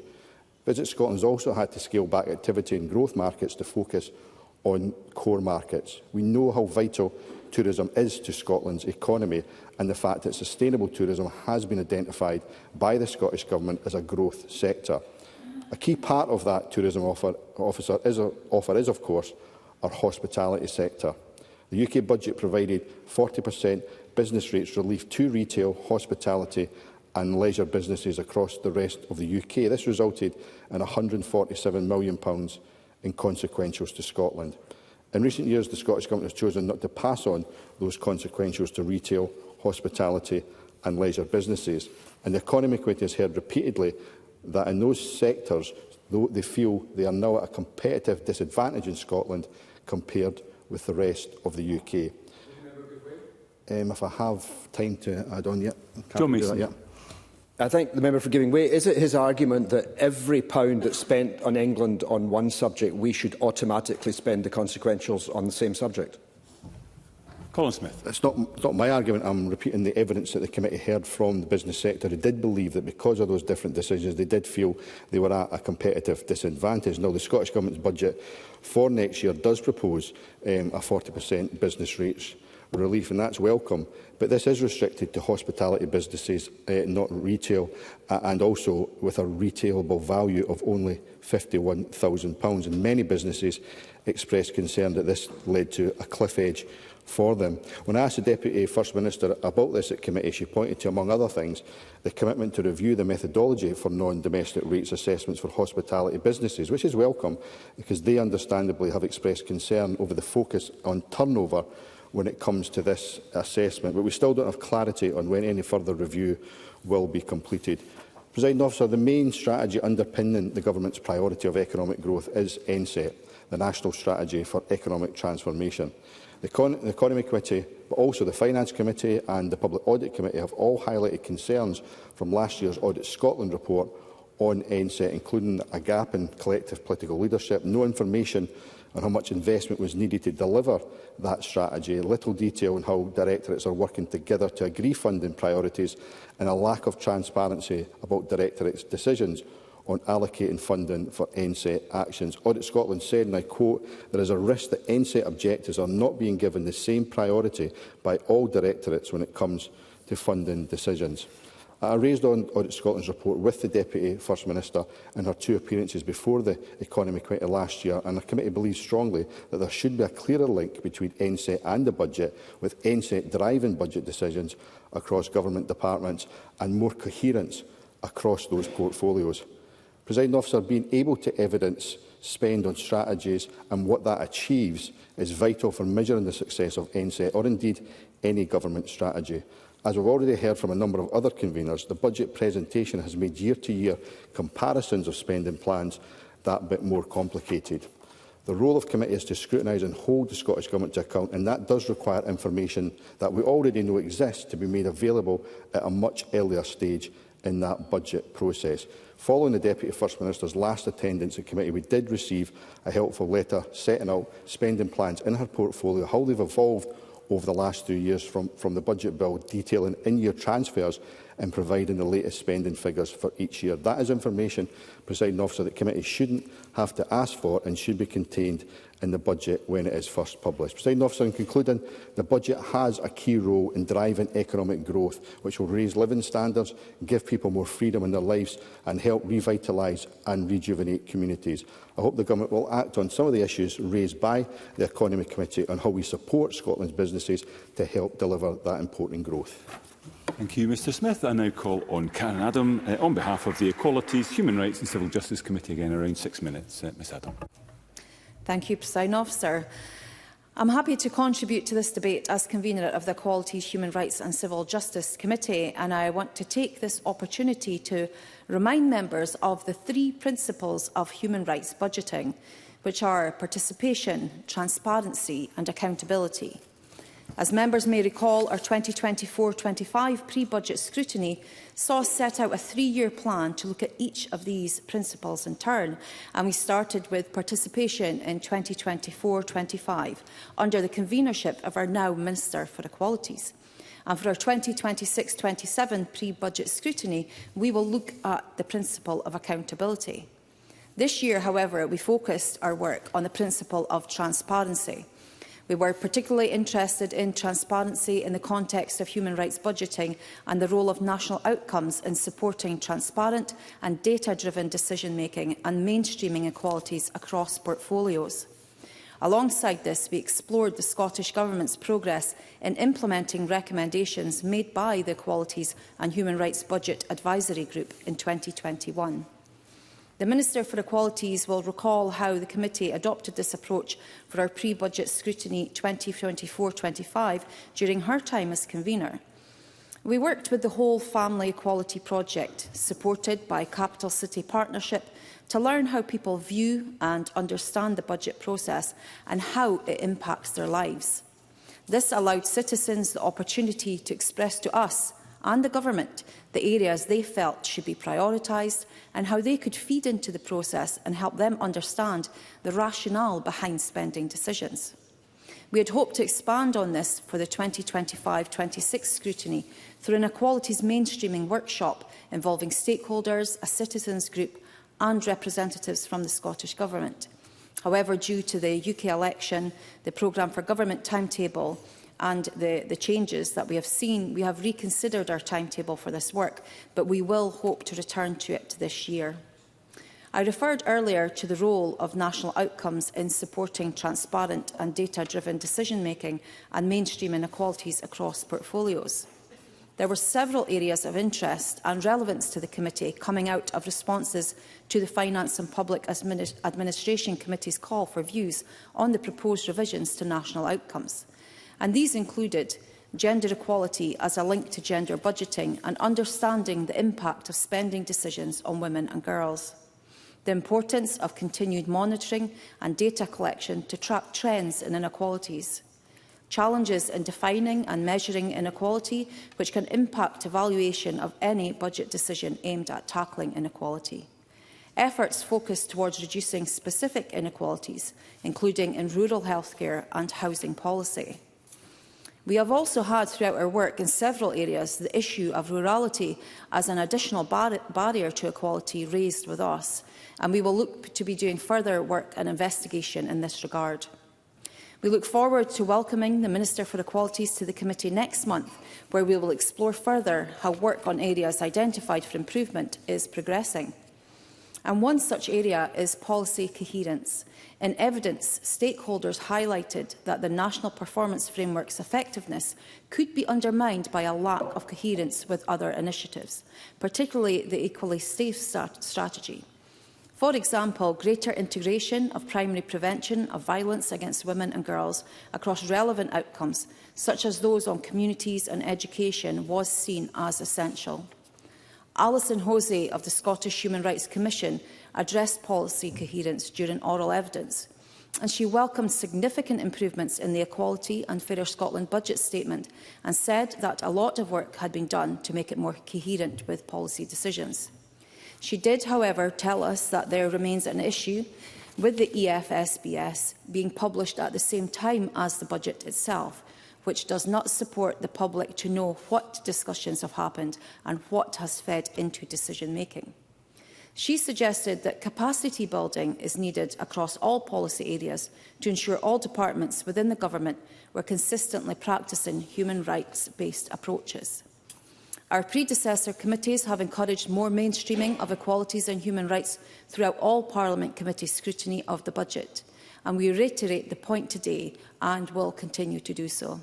Visit Scotland has also had to scale back activity in growth markets to focus on core markets. We know how vital tourism is to Scotland's economy, and the fact that sustainable tourism has been identified by the Scottish Government as a growth sector. A key part of that tourism offer is, of course, our hospitality sector. The UK budget provided 40% business rates relief to retail, hospitality and leisure businesses across the rest of the UK. This resulted in £147 million in consequentials to Scotland. In recent years, the Scottish Government has chosen not to pass on those consequentials to retail, hospitality and leisure businesses. And the Economy Committee has heard repeatedly that in those sectors, though they feel they are now at a competitive disadvantage in Scotland compared with the rest of the UK. If I have time to add on yet, John Mason. I thank the member for giving way. Is it his argument that every pound that's spent on England on one subject, we should automatically spend the consequentials on the same subject? Colin Smith. It's not my argument. I'm repeating the evidence that the committee heard from the business sector, who did believe that because of those different decisions, they did feel they were at a competitive disadvantage. Now, the Scottish Government's budget for next year does propose a 40% business rates relief, and that's welcome. But this is restricted to hospitality businesses, not retail, and also with a retailable value of only £51,000. And many businesses expressed concern that this led to a cliff edge for them. When I asked the Deputy First Minister about this at committee, she pointed to, among other things, the commitment to review the methodology for non-domestic rates assessments for hospitality businesses, which is welcome because they understandably have expressed concern over the focus on turnover when it comes to this assessment. But we still don't have clarity on when any further review will be completed. Presiding Officer, the main strategy underpinning the Government's priority of economic growth is NSET, the National Strategy for Economic Transformation. The Economy Committee, but also the Finance Committee and the Public Audit Committee have all highlighted concerns from last year's Audit Scotland report on NSET, including a gap in collective political leadership, no information on how much investment was needed to deliver that strategy, little detail on how directorates are working together to agree funding priorities, and a lack of transparency about directorates' decisions on allocating funding for NSET actions. Audit Scotland said, and I quote, "There is a risk that NSET objectives are not being given the same priority by all directorates when it comes to funding decisions." I raised on Audit Scotland's report with the Deputy First Minister in her 2 appearances before the Economy Committee last year, and the committee believes strongly that there should be a clearer link between NSET and the budget, with NSET driving budget decisions across government departments and more coherence across those portfolios. Presiding Officer, being able to evidence spend on strategies and what that achieves is vital for measuring the success of NSET or indeed any government strategy. As we've already heard from a number of other conveners, the budget presentation has made year-to-year comparisons of spending plans that bit more complicated. The role of committee is to scrutinise and hold the Scottish Government to account, and that does require information that we already know exists to be made available at a much earlier stage in that budget process. Following the Deputy First Minister's last attendance at committee, we did receive a helpful letter setting out spending plans in her portfolio, how they've evolved over the last 2 years from the budget bill, detailing in-year transfers and providing the latest spending figures for each year. That is information, Presiding Officer, that committee shouldn't have to ask for and should be contained in the budget when it is first published. Presiding Officer, in concluding, the budget has a key role in driving economic growth, which will raise living standards, give people more freedom in their lives and help revitalise and rejuvenate communities. I hope the Government will act on some of the issues raised by the Economy Committee on how we support Scotland's businesses to help deliver that important growth. Thank you, Mr Smith. I now call on Karen Adam on behalf of the Equalities, Human Rights and Civil Justice Committee. Again, around 6 minutes. Ms Adam. Thank you, Presiding Officer. I'm happy to contribute to this debate as convener of the Equalities, Human Rights and Civil Justice Committee, and I want to take this opportunity to remind members of the 3 principles of human rights budgeting, which are participation, transparency and accountability. As members may recall, our 2024-25 pre-budget scrutiny saw us set out a 3-year plan to look at each of these principles in turn, and we started with participation in 2024-25 under the convenership of our now Minister for Equalities. And for our 2026-27 pre-budget scrutiny, we will look at the principle of accountability. This year, however, we focused our work on the principle of transparency. We were particularly interested in transparency in the context of human rights budgeting and the role of national outcomes in supporting transparent and data-driven decision-making and mainstreaming equalities across portfolios. Alongside this, we explored the Scottish Government's progress in implementing recommendations made by the Equalities and Human Rights Budget Advisory Group in 2021. The Minister for Equalities will recall how the committee adopted this approach for our pre-budget scrutiny 2024-25 during her time as convener. We worked with the Whole Family Equality Project, supported by Capital City Partnership, to learn how people view and understand the budget process and how it impacts their lives. This allowed citizens the opportunity to express to us and the Government the areas they felt should be prioritised and how they could feed into the process and help them understand the rationale behind spending decisions. We had hoped to expand on this for the 2025-26 scrutiny through an Equalities mainstreaming workshop involving stakeholders, a citizens group and representatives from the Scottish Government. However, due to the UK election, the Programme for Government timetable and the changes that we have seen, we have reconsidered our timetable for this work, but we will hope to return to it this year. I referred earlier to the role of national outcomes in supporting transparent and data-driven decision-making and mainstream inequalities across portfolios. There were several areas of interest and relevance to the committee coming out of responses to the Finance and Public Administration Committee's call for views on the proposed revisions to national outcomes. And these included gender equality as a link to gender budgeting and understanding the impact of spending decisions on women and girls, the importance of continued monitoring and data collection to track trends in inequalities, challenges in defining and measuring inequality which can impact evaluation of any budget decision aimed at tackling inequality, efforts focused towards reducing specific inequalities, including in rural healthcare and housing policy. We have also had throughout our work in several areas the issue of rurality as an additional barrier to equality raised with us, and we will look to be doing further work and investigation in this regard. We look forward to welcoming the Minister for Equalities to the committee next month, where we will explore further how work on areas identified for improvement is progressing. And one such area is policy coherence. In evidence, stakeholders highlighted that the National Performance Framework's effectiveness could be undermined by a lack of coherence with other initiatives, particularly the Equally Safe strategy. For example, greater integration of primary prevention of violence against women and girls across relevant outcomes, such as those on communities and education, was seen as essential. Alison Hosey of the Scottish Human Rights Commission addressed policy coherence during oral evidence, and she welcomed significant improvements in the Equality and Fairer Scotland budget statement and said that a lot of work had been done to make it more coherent with policy decisions. She did, however, tell us that there remains an issue with the EFSBS being published at the same time as the budget itself, which does not support the public to know what discussions have happened and what has fed into decision-making. She suggested that capacity building is needed across all policy areas to ensure all departments within the government were consistently practising human rights-based approaches. Our predecessor committees have encouraged more mainstreaming of equalities and human rights throughout all Parliament committee scrutiny of the budget, and we reiterate the point today and will continue to do so.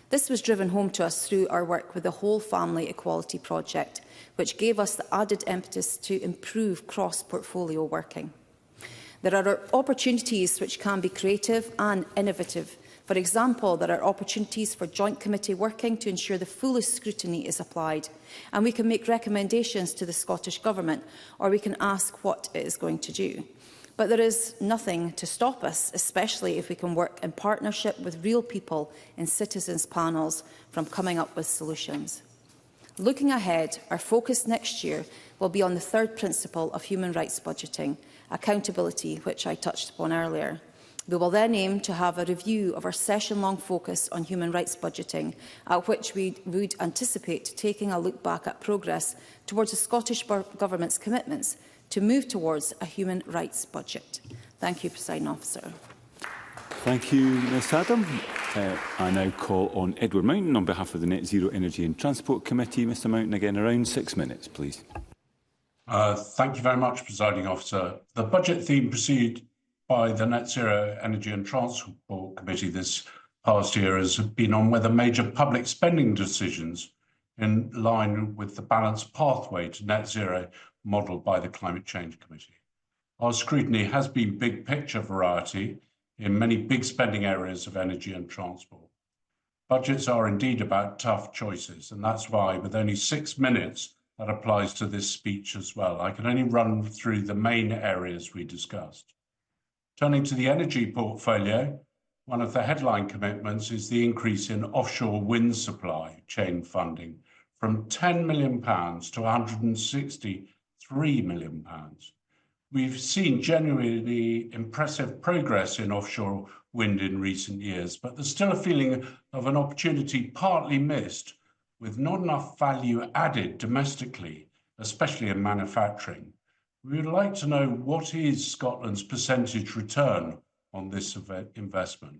This was driven home to us through our work with the Whole Family Equality Project, which gave us the added impetus to improve cross-portfolio working. There are opportunities which can be creative and innovative. For example, there are opportunities for joint committee working to ensure the fullest scrutiny is applied, and we can make recommendations to the Scottish Government, or we can ask what it is going to do. But there is nothing to stop us, especially if we can work in partnership with real people in citizens' panels, from coming up with solutions. Looking ahead, our focus next year will be on the third principle of human rights budgeting, accountability, which I touched upon earlier. We will then aim to have a review of our session-long focus on human rights budgeting, at which we would anticipate taking a look back at progress towards the Scottish Government's commitments to move towards a human rights budget. Thank you, Presiding Officer. Thank you, Ms Adam. I now call on Edward Mountain on behalf of the Net Zero Energy and Transport Committee. Mr Mountain, again, around 6 minutes, please. Thank you very much, Presiding Officer. The budget theme pursued by the Net Zero Energy and Transport Committee this past year has been on whether major public spending decisions in line with the balanced pathway to net zero modelled by the Climate Change Committee. Our scrutiny has been big picture variety in many big spending areas of energy and transport. Budgets are indeed about tough choices, and that's why, with only 6 minutes, that applies to this speech as well. I can only run through the main areas we discussed. Turning to the energy portfolio, one of the headline commitments is the increase in offshore wind supply chain funding from £10 million to £163 million. We've seen genuinely impressive progress in offshore wind in recent years, but there's still a feeling of an opportunity partly missed, with not enough value added domestically, especially in manufacturing. We would like to know what is Scotland's percentage return on this investment.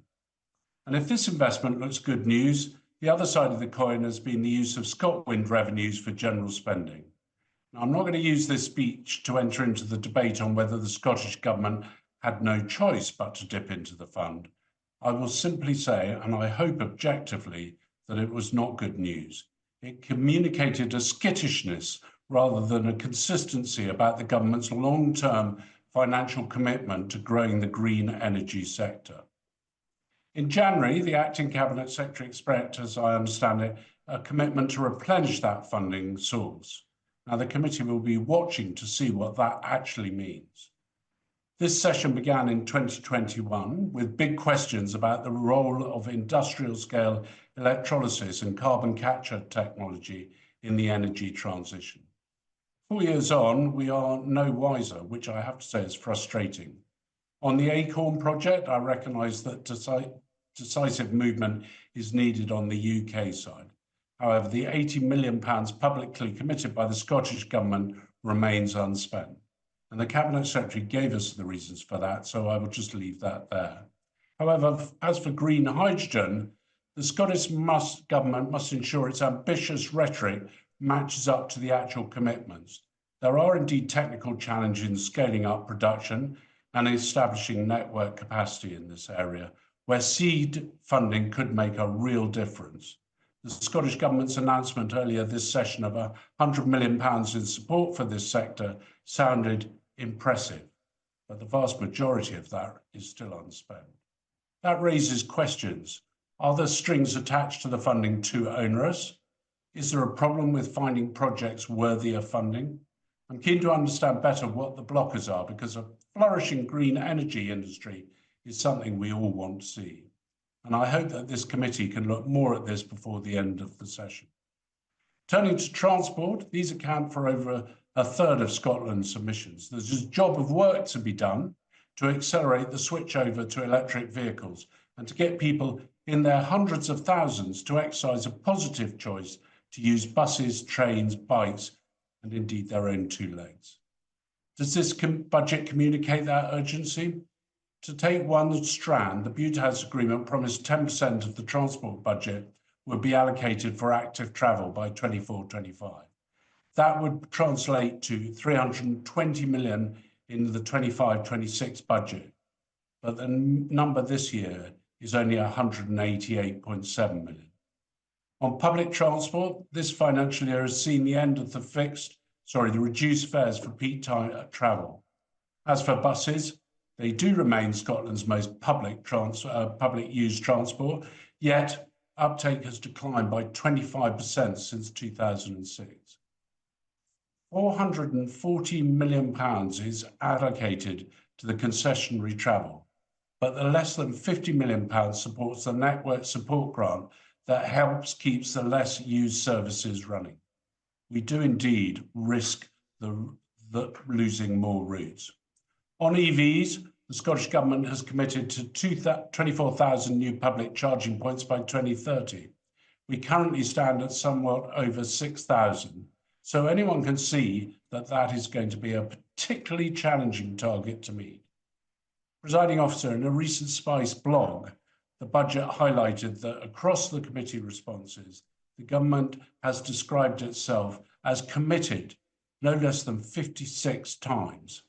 And if this investment looks good news, the other side of the coin has been the use of ScotWind revenues for general spending. Now, I'm not going to use this speech to enter into the debate on whether the Scottish Government had no choice but to dip into the fund. I will simply say, and I hope objectively, that it was not good news. It communicated a skittishness rather than a consistency about the government's long-term financial commitment to growing the green energy sector. In January, the Acting Cabinet Secretary expressed, as I understand it, a commitment to replenish that funding source. Now, the committee will be watching to see what that actually means. This session began in 2021 with big questions about the role of industrial-scale electrolysis and carbon capture technology in the energy transition. 4 years on, we are no wiser, which I have to say is frustrating. On the Acorn project, I recognise that decisive movement is needed on the UK side. However, the £80 million publicly committed by the Scottish Government remains unspent. And the Cabinet Secretary gave us the reasons for that, so I will just leave that there. However, as for green hydrogen, the Scottish Government must ensure its ambitious rhetoric matches up to the actual commitments. There are indeed technical challenges in scaling up production and establishing network capacity in this area, where seed funding could make a real difference. The Scottish Government's announcement earlier this session of £100 million in support for this sector sounded impressive, but the vast majority of that is still unspent. That raises questions. Are the strings attached to the funding too onerous? Is there a problem with finding projects worthy of funding? I'm keen to understand better what the blockers are, because a flourishing green energy industry is something we all want to see. And I hope that this committee can look more at this before the end of the session. Turning to transport, these account for over a third of Scotland's emissions. There's a job of work to be done to accelerate the switch over to electric vehicles and to get people in their hundreds of thousands to exercise a positive choice to use buses, trains, bikes, and indeed their own two legs. Does this budget communicate that urgency? To take one strand, the Bute House Agreement promised 10% of the transport budget would be allocated for active travel by 24-25. That would translate to 320 million in the 25-26 budget, but the number this year is only 188.7 million. On public transport, this financial year has seen the end of the reduced fares for peak time travel. As for buses, they do remain Scotland's most public used transport, yet uptake has declined by 25% since 2006. £440 million is allocated to the concessionary travel, but the less than £50 million supports the network support grant that helps keep the less used services running. We do indeed risk losing more routes. On EVs, the Scottish Government has committed to 24,000 new public charging points by 2030. We currently stand at somewhat over 6,000, so anyone can see that that is going to be a particularly challenging target to meet. Presiding Officer, in a recent Spice blog, the budget highlighted that across the committee responses, the government has described itself as committed no less than 56 times,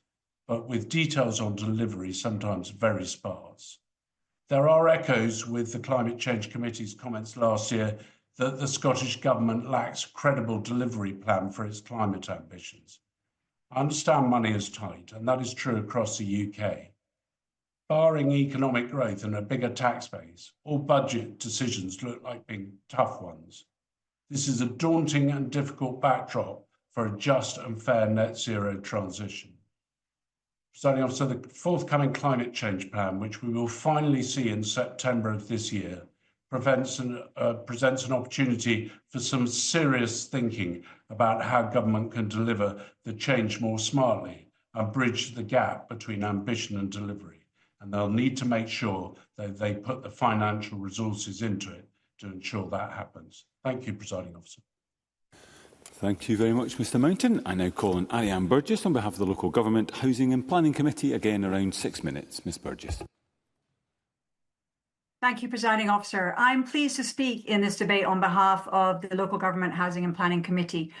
but with details on delivery sometimes very sparse. There are echoes with the Climate Change Committee's comments last year that the Scottish Government lacks a credible delivery plan for its climate ambitions. I understand money is tight, and that is true across the UK. Barring economic growth and a bigger tax base, all budget decisions look like being tough ones. This is a daunting and difficult backdrop for a just and fair net zero transition. Presiding Officer, the forthcoming climate change plan, which we will finally see in September of this year, presents an opportunity for some serious thinking about how government can deliver the change more smartly and bridge the gap between ambition and delivery. And they'll need to make sure that they put the financial resources into it to ensure that happens. Thank you, Presiding Officer. Thank you very much, Mr Mountain. I now call on Ariane Burgess on behalf of the Local Government, Housing and Planning Committee, again around 6 minutes. Ms Burgess. Thank you, Presiding Officer. I'm pleased to speak in this debate on behalf of the Local Government, Housing and Planning Committee.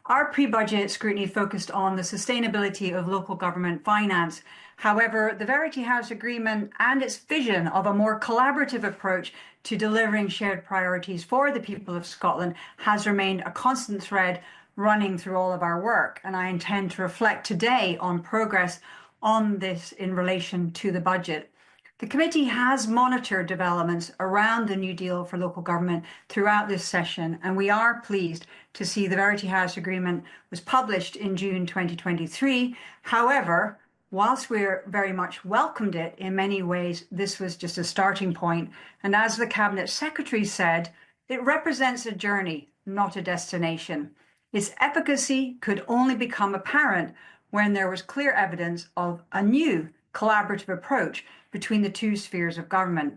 Our pre-budget scrutiny focused on the sustainability of local government finance. However, the Verity House Agreement and its vision of a more collaborative approach to delivering shared priorities for the people of Scotland has remained a constant thread running through all of our work. And I intend to reflect today on progress on this in relation to the budget. The committee has monitored developments around the New Deal for local government throughout this session, and we are pleased to see the Verity House Agreement was published in June 2023. However, whilst we're very much welcomed it, in many ways, this was just a starting point. And as the Cabinet Secretary said, it represents a journey, not a destination. Its efficacy could only become apparent when there was clear evidence of a new collaborative approach between the two spheres of government.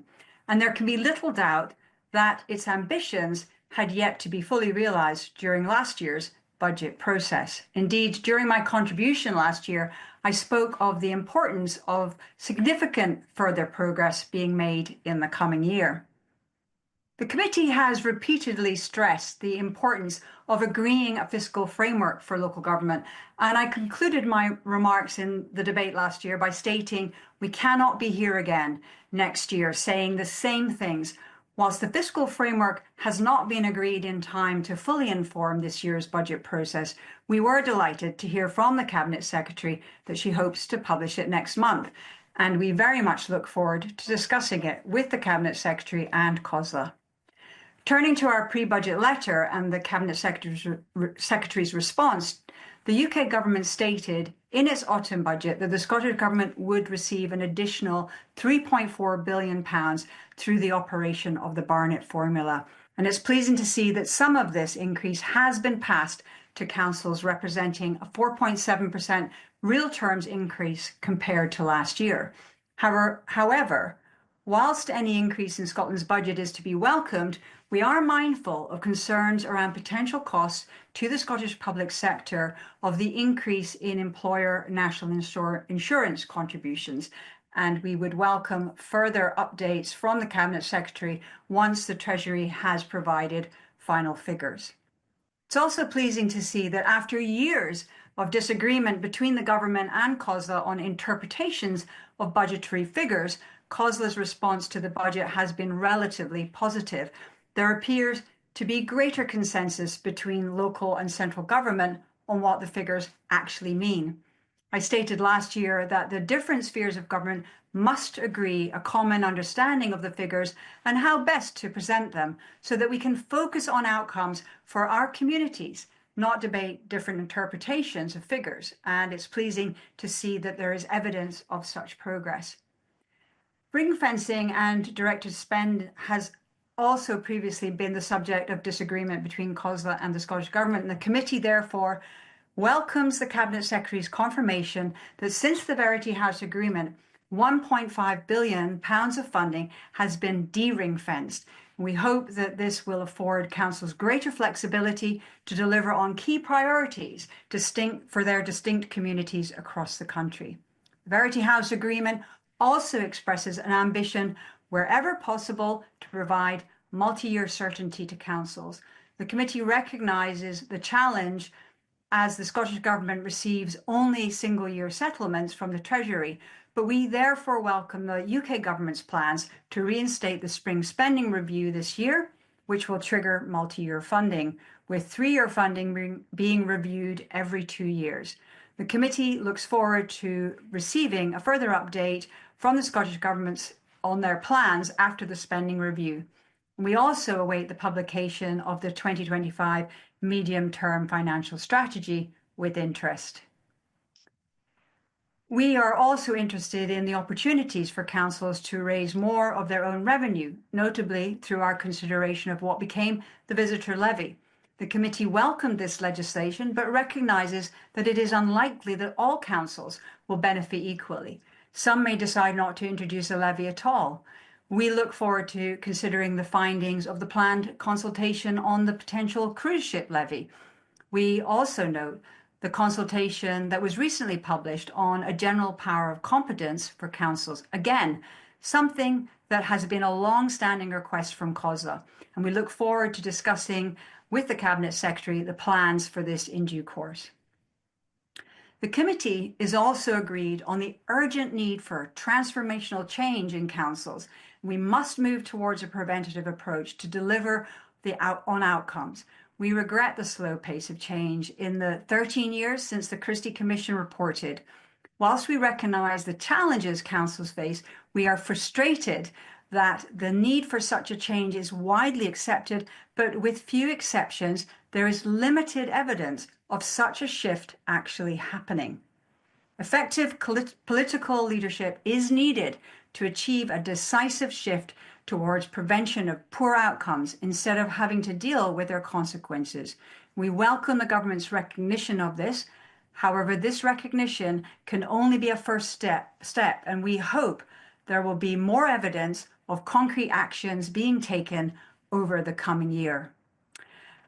And there can be little doubt that its ambitions had yet to be fully realised during last year's budget process. Indeed, during my contribution last year, I spoke of the importance of significant further progress being made in the coming year. The committee has repeatedly stressed the importance of agreeing a fiscal framework for local government, and I concluded my remarks in the debate last year by stating we cannot be here again next year saying the same things Whilst the fiscal framework has not been agreed in time to fully inform this year's budget process, we were delighted to hear from the Cabinet Secretary that she hopes to publish it next month, and we very much look forward to discussing it with the Cabinet Secretary and COSLA. Turning to our pre-budget letter and the Cabinet Secretary's response, the UK Government stated in its autumn budget that the Scottish Government would receive an additional £3.4 billion through the operation of the Barnett formula. And it's pleasing to see that some of this increase has been passed to councils, representing a 4.7% real terms increase compared to last year. However, whilst any increase in Scotland's budget is to be welcomed, we are mindful of concerns around potential costs to the Scottish public sector of the increase in employer national insurance contributions, and we would welcome further updates from the Cabinet Secretary once the Treasury has provided final figures. It's also pleasing to see that after years of disagreement between the Government and COSLA on interpretations of budgetary figures, COSLA's response to the budget has been relatively positive. There appears to be greater consensus between local and central government on what the figures actually mean. I stated last year that the different spheres of government must agree a common understanding of the figures and how best to present them so that we can focus on outcomes for our communities, not debate different interpretations of figures. And it's pleasing to see that there is evidence of such progress. Ring fencing and directed spend has also previously been the subject of disagreement between COSLA and the Scottish Government, and the committee therefore welcomes the Cabinet Secretary's confirmation that since the Verity House Agreement, £1.5 billion of funding has been de-ring fenced. We hope that this will afford councils greater flexibility to deliver on key priorities for their distinct communities across the country. The Verity House Agreement also expresses an ambition wherever possible to provide multi-year certainty to councils. The committee recognises the challenge as the Scottish Government receives only single-year settlements from the Treasury, but we therefore welcome the UK Government's plans to reinstate the spring spending review this year, which will trigger multi-year funding, with 3-year funding being reviewed every 2 years. The committee looks forward to receiving a further update from the Scottish Government on their plans after the spending review. We also await the publication of the 2025 medium-term financial strategy with interest. We are also interested in the opportunities for councils to raise more of their own revenue, notably through our consideration of what became the visitor levy. The committee welcomed this legislation, but recognises that it is unlikely that all councils will benefit equally. Some may decide not to introduce a levy at all. We look forward to considering the findings of the planned consultation on the potential cruise ship levy. We also note the consultation that was recently published on a general power of competence for councils. Again, something that has been a long-standing request from COSLA, and we look forward to discussing with the Cabinet Secretary the plans for this in due course. The committee is also agreed on the urgent need for transformational change in councils. We must move towards a preventative approach to deliver on outcomes. We regret the slow pace of change in the 13 years since the Christie Commission reported. Whilst we recognise the challenges councils face, we are frustrated that the need for such a change is widely accepted, but with few exceptions, there is limited evidence of such a shift actually happening. Effective political leadership is needed to achieve a decisive shift towards prevention of poor outcomes instead of having to deal with their consequences. We welcome the government's recognition of this. However, this recognition can only be a first step, and we hope there will be more evidence of concrete actions being taken over the coming year.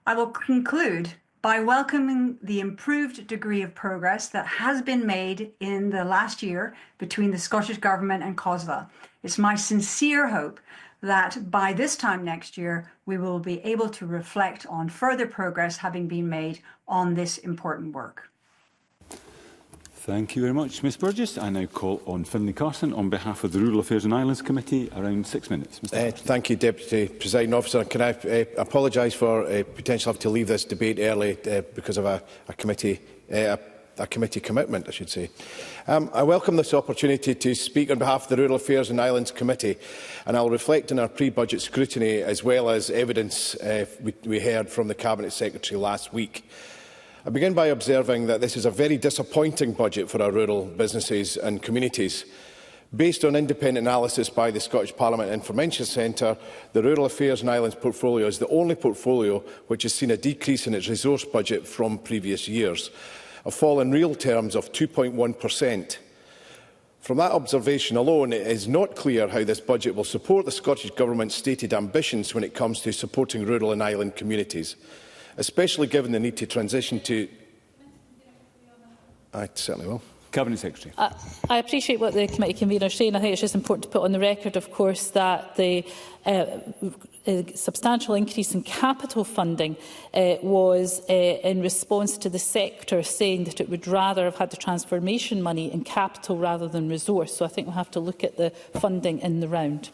I will conclude by welcoming the improved degree of progress that has been made in the last year between the Scottish Government and COSLA. It's my sincere hope that by this time next year, we will be able to reflect on further progress having been made on this important work. Thank you very much, Ms Burgess. I now call on Finlay Carson on behalf of the Rural Affairs and Islands Committee. Around 6 minutes. Thank you, Deputy Presiding Officer. Can I apologise for potentially having to leave this debate early because of a committee commitment, I should say. I welcome this opportunity to speak on behalf of the Rural Affairs and Islands Committee, and I will reflect on our pre-budget scrutiny as well as evidence we heard from the Cabinet Secretary last week. I begin by observing that this is a very disappointing budget for our rural businesses and communities. Based on independent analysis by the Scottish Parliament Information Centre, the Rural Affairs and Islands portfolio is the only portfolio which has seen a decrease in its resource budget from previous years, a fall in real terms of 2.1%. From that observation alone, it is not clear how this budget will support the Scottish Government's stated ambitions when it comes to supporting rural and island communities, especially given the need to transition to... I certainly will. Cabinet Secretary. I appreciate what the committee convener is saying. I think it's just important to put on the record, of course, that the substantial increase in capital funding was in response to the sector saying that it would rather have had the transformation money in capital rather than resource. So I think we'll have to look at the funding in the round.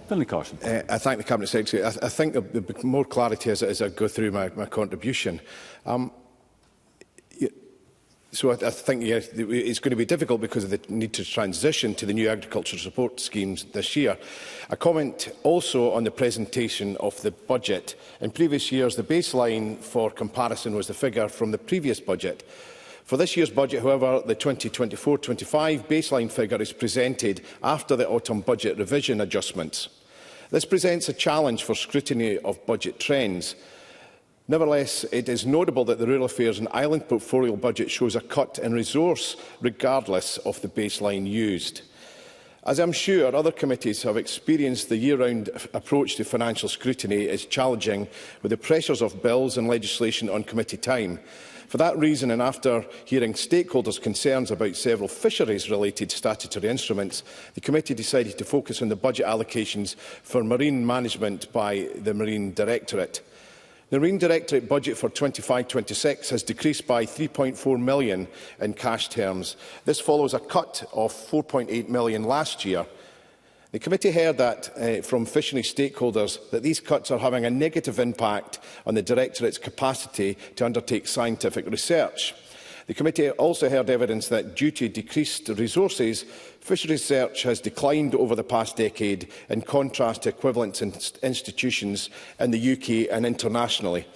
Finlay Carson. I thank the Cabinet Secretary. I think there'll be more clarity as I go through my contribution. So I think it's going to be difficult because of the need to transition to the new agricultural support schemes this year. A comment also on the presentation of the budget. In previous years, the baseline for comparison was the figure from the previous budget. For this year's budget, however, the 2024-25 baseline figure is presented after the autumn budget revision adjustments. This presents a challenge for scrutiny of budget trends. Nevertheless, it is notable that the Rural Affairs and Island portfolio budget shows a cut in resource regardless of the baseline used. As I'm sure other committees have experienced, the year-round approach to financial scrutiny is challenging with the pressures of bills and legislation on committee time. For that reason, and after hearing stakeholders' concerns about several fisheries-related statutory instruments, the committee decided to focus on the budget allocations for marine management by the Marine Directorate. The Marine Directorate budget for 25-26 has decreased by £3.4 million in cash terms. This follows a cut of £4.8 million last year. The committee heard that from fishery stakeholders that these cuts are having a negative impact on the Directorate's capacity to undertake scientific research. The committee also heard evidence that due to decreased resources, fisheries research has declined over the past decade in contrast to equivalent institutions in the UK and internationally.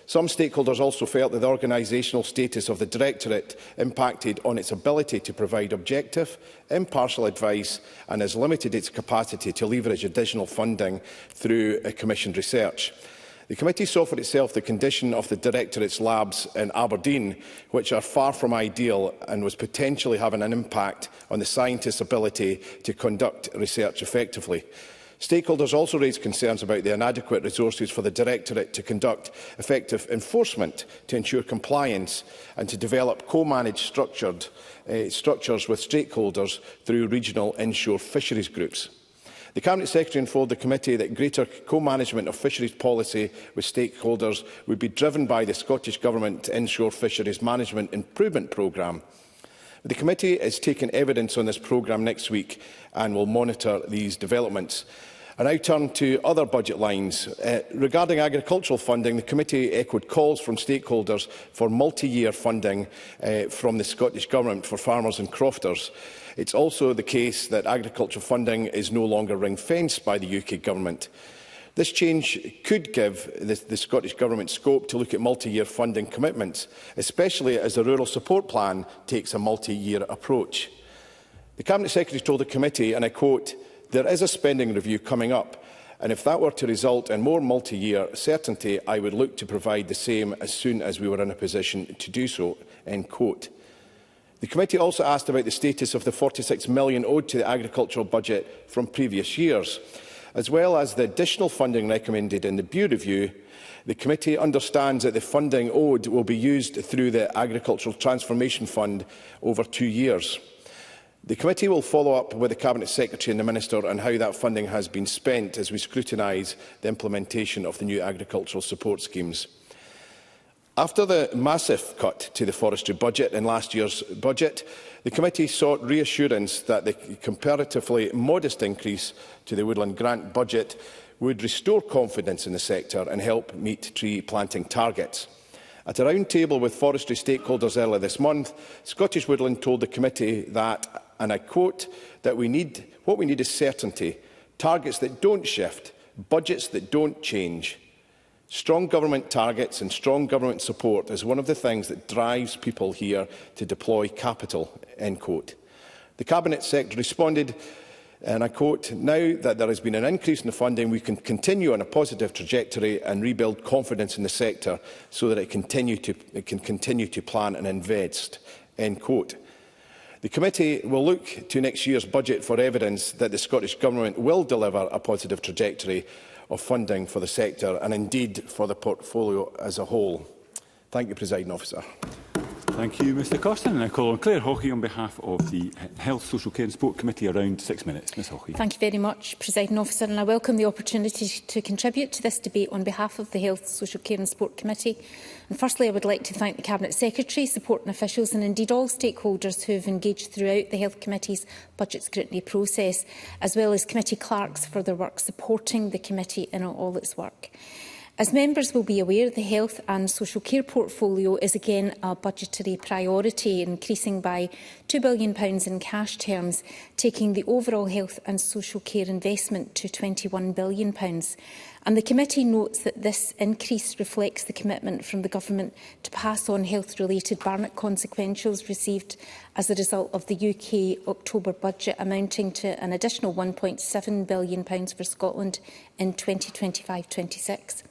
Some stakeholders also felt that the organisational status of the Directorate impacted on its ability to provide objective, impartial advice and has limited its capacity to leverage additional funding through commissioned research. The committee saw for itself the condition of the Directorate's labs in Aberdeen, which are far from ideal and was potentially having an impact on the scientists' ability to conduct research effectively. Stakeholders also raised concerns about the inadequate resources for the Directorate to conduct effective enforcement to ensure compliance and to develop co-managed structures with stakeholders through regional inshore fisheries groups. The Cabinet Secretary informed the committee that greater co-management of fisheries policy with stakeholders would be driven by the Scottish Government Inshore Fisheries Management Improvement Programme. The committee is taking evidence on this programme next week and will monitor these developments. I now turn to other budget lines. Regarding agricultural funding, the committee echoed calls from stakeholders for multi-year funding from the Scottish Government for farmers and crofters. It's also the case that agricultural funding is no longer ring-fenced by the UK Government. This change could give the Scottish Government scope to look at multi-year funding commitments, especially as the Rural Support Plan takes a multi-year approach. The Cabinet Secretary told the committee, and I quote, "There is a spending review coming up, and if that were to result in more multi-year certainty, I would look to provide the same as soon as we were in a position to do so." End quote. The committee also asked about the status of the £46 million owed to the agricultural budget from previous years. As well as the additional funding recommended in the Bew Review, the committee understands that the funding owed will be used through the Agricultural Transformation Fund over 2 years. The committee will follow up with the Cabinet Secretary and the Minister on how that funding has been spent as we scrutinise the implementation of the new agricultural support schemes. After the massive cut to the forestry budget in last year's budget, the committee sought reassurance that the comparatively modest increase to the woodland grant budget would restore confidence in the sector and help meet tree planting targets. At a round table with forestry stakeholders earlier this month, Scottish Woodland told the committee that, and I quote, that what we need is certainty, targets that don't shift, budgets that don't change. Strong government targets and strong government support is one of the things that drives people here to deploy capital, end quote. The Cabinet Secretary responded, and I quote, now that there has been an increase in the funding, we can continue on a positive trajectory and rebuild confidence in the sector so that it can continue to plan and invest, end quote. The committee will look to next year's budget for evidence that the Scottish Government will deliver a positive trajectory of funding for the sector and indeed for the portfolio as a whole. Thank you, Presiding Officer. Thank you, Mr Costin. And I call on Claire Hockey on behalf of the Health, Social Care and Sport Committee. Around 6 minutes. Ms Hockey. Thank you very much, Presiding Officer, and I welcome the opportunity to contribute to this debate on behalf of the Health, Social Care and Sport Committee. And firstly, I would like to thank the Cabinet Secretary, supporting officials and indeed all stakeholders who have engaged throughout the Health Committee's budget scrutiny process, as well as committee clerks for their work supporting the committee in all its work. As members will be aware, the health and social care portfolio is again a budgetary priority, increasing by £2 billion in cash terms, taking the overall health and social care investment to £21 billion. And the committee notes that this increase reflects the commitment from the Government to pass on health-related Barnett consequentials received as a result of the UK October budget, amounting to an additional £1.7 billion for Scotland in 2025-26.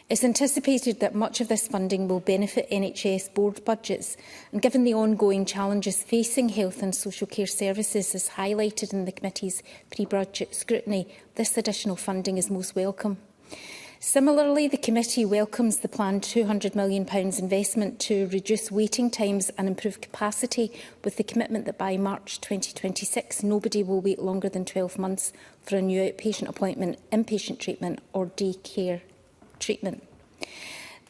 It's anticipated that much of this funding will benefit NHS board budgets, and given the ongoing challenges facing health and social care services as highlighted in the committee's pre-budget scrutiny, this additional funding is most welcome. Similarly, the committee welcomes the planned £200 million investment to reduce waiting times and improve capacity, with the commitment that by March 2026 nobody will wait longer than 12 months for a new outpatient appointment, inpatient treatment or day care treatment.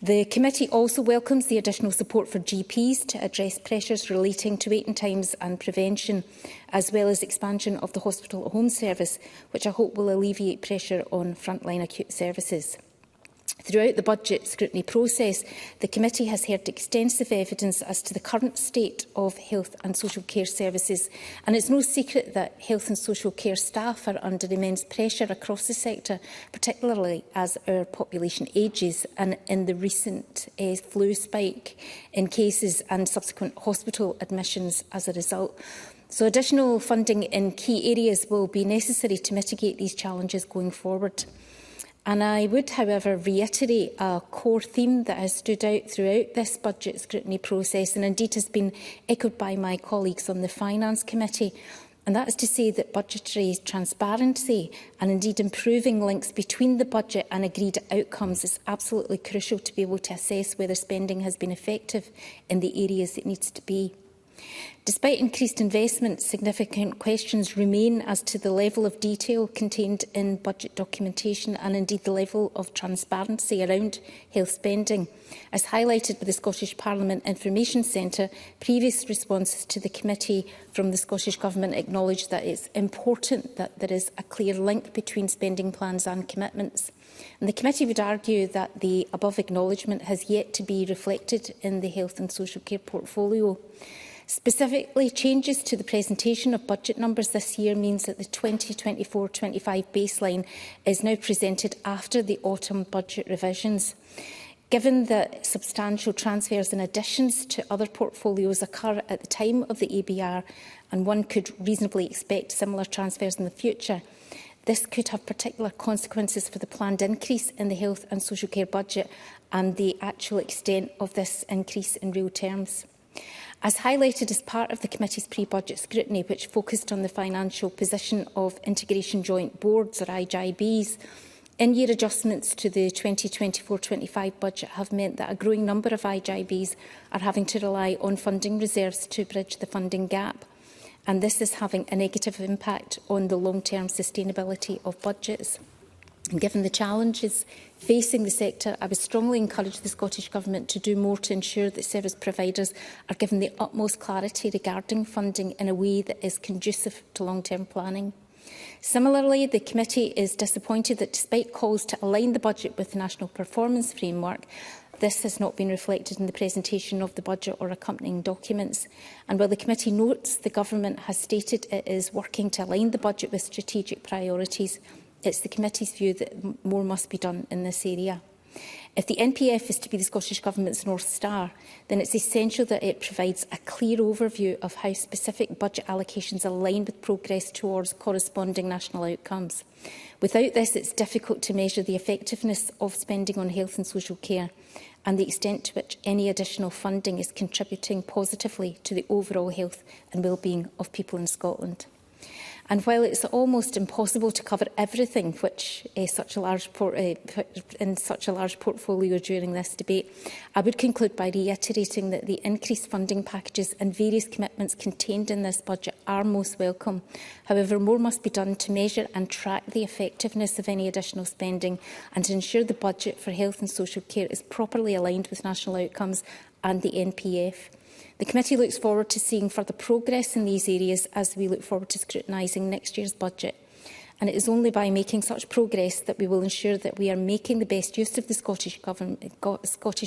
The committee also welcomes the additional support for GPs to address pressures relating to waiting times and prevention, as well as expansion of the hospital at home service, which I hope will alleviate pressure on frontline acute services. Throughout the budget scrutiny process, the committee has heard extensive evidence as to the current state of health and social care services, and it's no secret that health and social care staff are under immense pressure across the sector, particularly as our population ages and in the recent flu spike in cases and subsequent hospital admissions as a result. So additional funding in key areas will be necessary to mitigate these challenges going forward. And I would, however, reiterate a core theme that has stood out throughout this budget scrutiny process and indeed has been echoed by my colleagues on the Finance Committee. And that is to say that budgetary transparency and indeed improving links between the budget and agreed outcomes is absolutely crucial to be able to assess whether spending has been effective in the areas it needs to be. Despite increased investment, significant questions remain as to the level of detail contained in budget documentation and indeed the level of transparency around health spending. As highlighted by the Scottish Parliament Information Centre, previous responses to the committee from the Scottish Government acknowledged that it's important that there is a clear link between spending plans and commitments. And the committee would argue that the above acknowledgement has yet to be reflected in the health and social care portfolio. Specifically, changes to the presentation of budget numbers this year means that the 2024-25 baseline is now presented after the autumn budget revisions. Given that substantial transfers and additions to other portfolios occur at the time of the ABR, and one could reasonably expect similar transfers in the future, this could have particular consequences for the planned increase in the health and social care budget and the actual extent of this increase in real terms. As highlighted as part of the committee's pre-budget scrutiny, which focused on the financial position of Integration Joint Boards, or IJBs, in-year adjustments to the 2024-25 budget have meant that a growing number of IJBs are having to rely on funding reserves to bridge the funding gap. And this is having a negative impact on the long-term sustainability of budgets. And given the challenges facing the sector, I would strongly encourage the Scottish Government to do more to ensure that service providers are given the utmost clarity regarding funding in a way that is conducive to long-term planning. Similarly, the committee is disappointed that despite calls to align the budget with the National Performance Framework, this has not been reflected in the presentation of the budget or accompanying documents. And while the committee notes the Government has stated it is working to align the budget with strategic priorities, it's the committee's view that more must be done in this area. If the NPF is to be the Scottish Government's North Star, then it's essential that it provides a clear overview of how specific budget allocations align with progress towards corresponding national outcomes. Without this, it's difficult to measure the effectiveness of spending on health and social care and the extent to which any additional funding is contributing positively to the overall health and well-being of people in Scotland. And while it's almost impossible to cover everything which in such a large portfolio during this debate, I would conclude by reiterating that the increased funding packages and various commitments contained in this budget are most welcome. However, more must be done to measure and track the effectiveness of any additional spending and to ensure the budget for health and social care is properly aligned with national outcomes and the NPF. The committee looks forward to seeing further progress in these areas as we look forward to scrutinising next year's budget. And it is only by making such progress that we will ensure that we are making the best use of the Scottish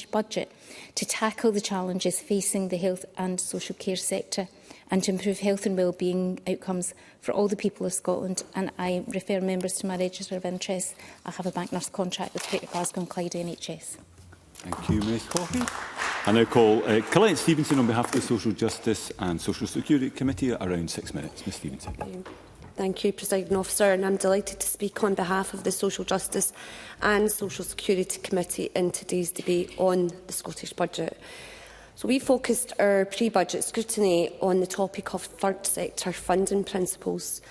budget to tackle the challenges facing the health and social care sector and to improve health and wellbeing outcomes for all the people of Scotland. And I refer members to my register of interests. I have a bank nurse contract with Greater Glasgow and Clyde NHS. Thank you, Ms Coffey. I now call Colette Stevenson on behalf of the Social Justice and Social Security Committee. Around 6 minutes. Ms Stevenson. Thank you, Presiding Officer, and I'm delighted to speak on behalf of the Social Justice and Social Security Committee in today's debate on the Scottish Budget. So we focused our pre-budget scrutiny on the topic of third sector funding principles.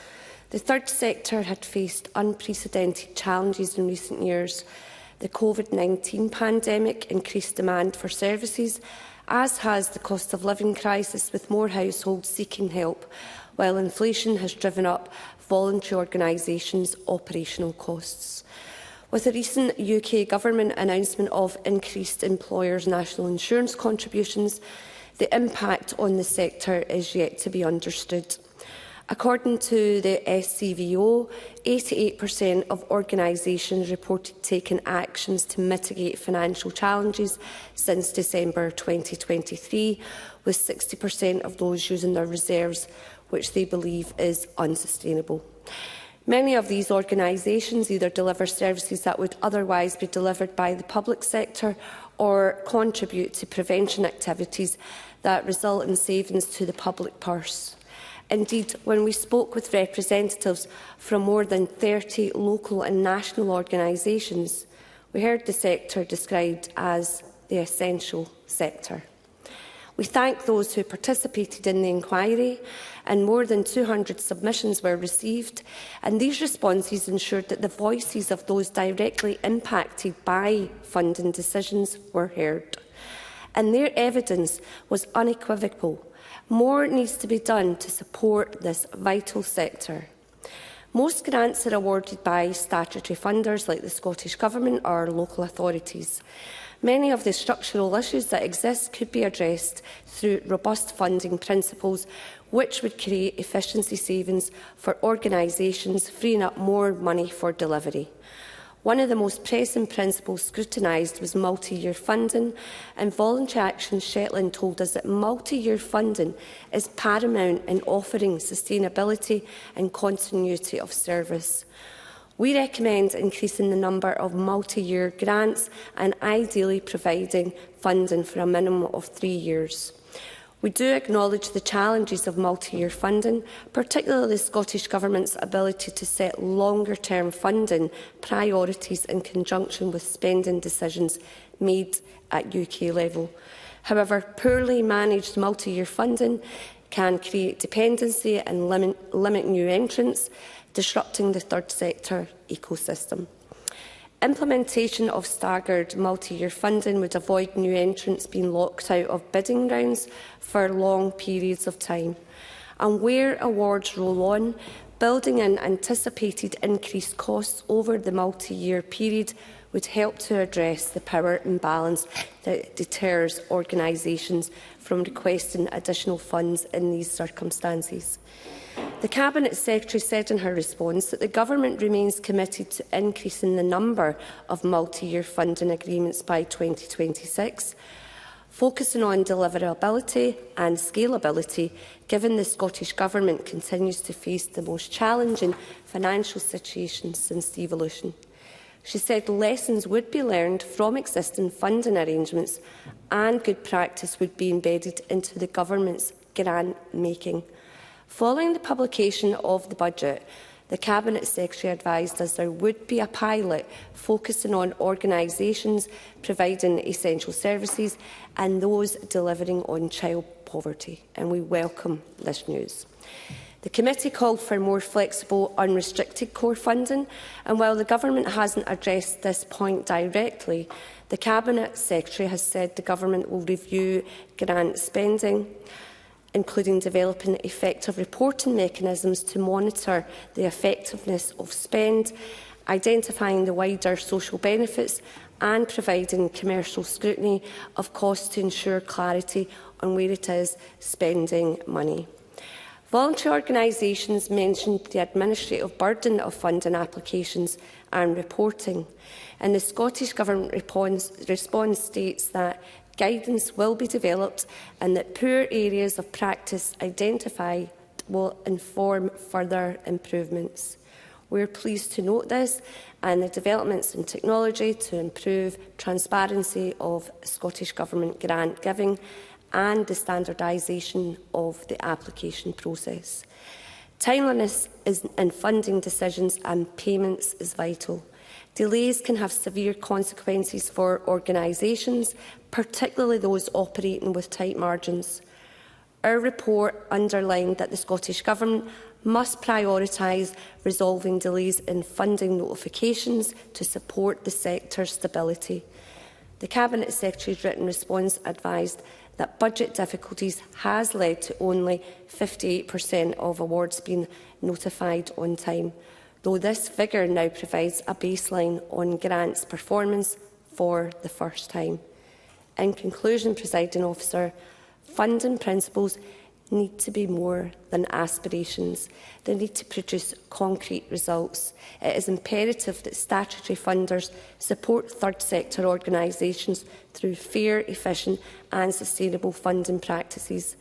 The third sector had faced unprecedented challenges in recent years. The COVID-19 pandemic increased demand for services, as has the cost of living crisis, with more households seeking help, while inflation has driven up voluntary organisations' operational costs. With the recent UK Government announcement of increased employers' national insurance contributions, the impact on the sector is yet to be understood. According to the SCVO, 88% of organisations reported taking actions to mitigate financial challenges since December 2023, with 60% of those using their reserves, which they believe is unsustainable. Many of these organisations either deliver services that would otherwise be delivered by the public sector or contribute to prevention activities that result in savings to the public purse. Indeed, when we spoke with representatives from more than 30 local and national organisations, we heard the sector described as the essential sector. We thank those who participated in the inquiry, and more than 200 submissions were received, and these responses ensured that the voices of those directly impacted by funding decisions were heard. And their evidence was unequivocal. More needs to be done to support this vital sector. Most grants are awarded by statutory funders like the Scottish Government or local authorities. Many of the structural issues that exist could be addressed through robust funding principles, which would create efficiency savings for organisations, freeing up more money for delivery. One of the most pressing principles scrutinised was multi-year funding, and Voluntary Action Shetland told us that multi-year funding is paramount in offering sustainability and continuity of service. We recommend increasing the number of multi-year grants and ideally providing funding for a minimum of 3 years. We do acknowledge the challenges of multi-year funding, particularly the Scottish Government's ability to set longer-term funding priorities in conjunction with spending decisions made at UK level. However, poorly managed multi-year funding can create dependency and limit new entrants, disrupting the third sector ecosystem. Implementation of staggered multi-year funding would avoid new entrants being locked out of bidding rounds for long periods of time. And where awards roll on, Building in anticipated increased costs over the multi-year period would help to address the power imbalance that deters organisations from requesting additional funds in these circumstances. The Cabinet Secretary said in her response that the Government remains committed to increasing the number of multi-year funding agreements by 2026, focusing on deliverability and scalability, given the Scottish Government continues to face the most challenging financial situation since devolution. She said lessons would be learned from existing funding arrangements and good practice would be embedded into the Government's grant making. Following the publication of the budget, the Cabinet Secretary advised us there would be a pilot focusing on organisations providing essential services and those delivering on child poverty, and we welcome this news. The committee called for more flexible, unrestricted core funding, and while the Government hasn't addressed this point directly, the Cabinet Secretary has said the Government will review grant spending, including developing effective reporting mechanisms to monitor the effectiveness of spend, identifying the wider social benefits and providing commercial scrutiny of costs to ensure clarity on where it is spending money. Voluntary organisations mentioned the administrative burden of funding applications and reporting, and the Scottish Government response states that guidance will be developed and that poor areas of practice identified will inform further improvements. We are pleased to note this and the developments in technology to improve transparency of Scottish Government grant giving and the standardisation of the application process. Timeliness in funding decisions and payments is vital. Delays can have severe consequences for organisations, particularly those operating with tight margins. Our report underlined that the Scottish Government must prioritise resolving delays in funding notifications to support the sector's stability. The Cabinet Secretary's written response advised that budget difficulties has led to only 58% of awards being notified on time, though this figure now provides a baseline on grants performance for the first time. In conclusion, Presiding Officer, funding principles need to be more than aspirations. They need to produce concrete results. It is imperative that statutory funders support third sector organisations through fair, efficient and sustainable funding practices.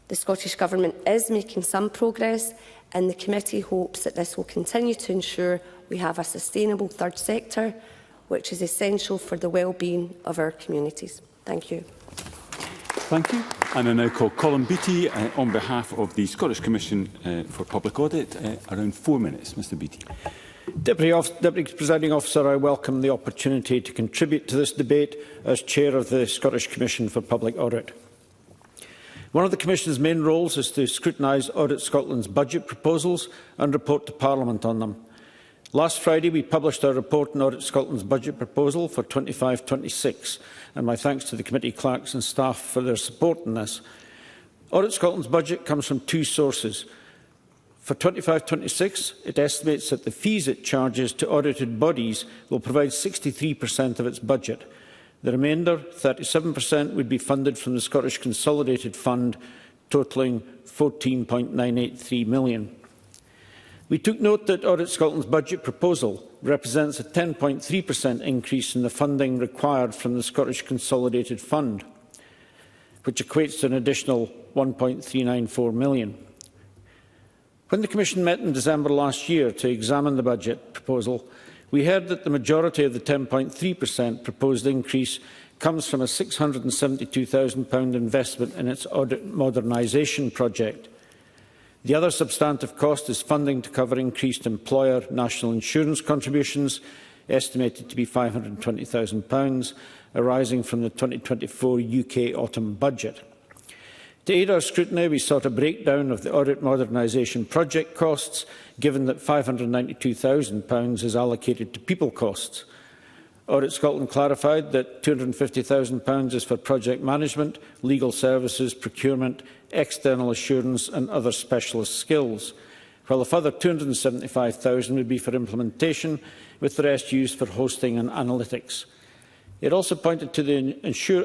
The Scottish Government is making some progress, and the committee hopes that this will continue to ensure we have a sustainable third sector, which is essential for the well-being of our communities. Thank you. Thank you. And I now call Colin Beattie on behalf of the Scottish Commission for Public Audit. Around 4 minutes. Mr Beattie. Deputy Presiding Officer, I welcome the opportunity to contribute to this debate as Chair of the Scottish Commission for Public Audit. One of the Commission's main roles is to scrutinise Audit Scotland's budget proposals and report to Parliament on them. Last Friday, we published our report on Audit Scotland's budget proposal for 25-26, and my thanks to the committee clerks and staff for their support in this. Audit Scotland's budget comes from two sources. For 25-26, it estimates that the fees it charges to audited bodies will provide 63% of its budget. The remainder, 37%, would be funded from the Scottish Consolidated Fund, totalling £14.983 million. We took note that Audit Scotland's budget proposal represents a 10.3% increase in the funding required from the Scottish Consolidated Fund, which equates to an additional £1.394 million. When the Commission met in December last year to examine the budget proposal, we heard that the majority of the 10.3% proposed increase comes from a £672,000 investment in its audit modernisation project. The other substantive cost is funding to cover increased employer national insurance contributions, estimated to be £520,000, arising from the 2024 UK autumn budget. To aid our scrutiny, we sought a breakdown of the audit modernisation project costs, given that £592,000 is allocated to people costs. Audit Scotland clarified that £250,000 is for project management, legal services, procurement, external assurance and other specialist skills, while a further £275,000 would be for implementation, with the rest used for hosting and analytics. It also pointed to the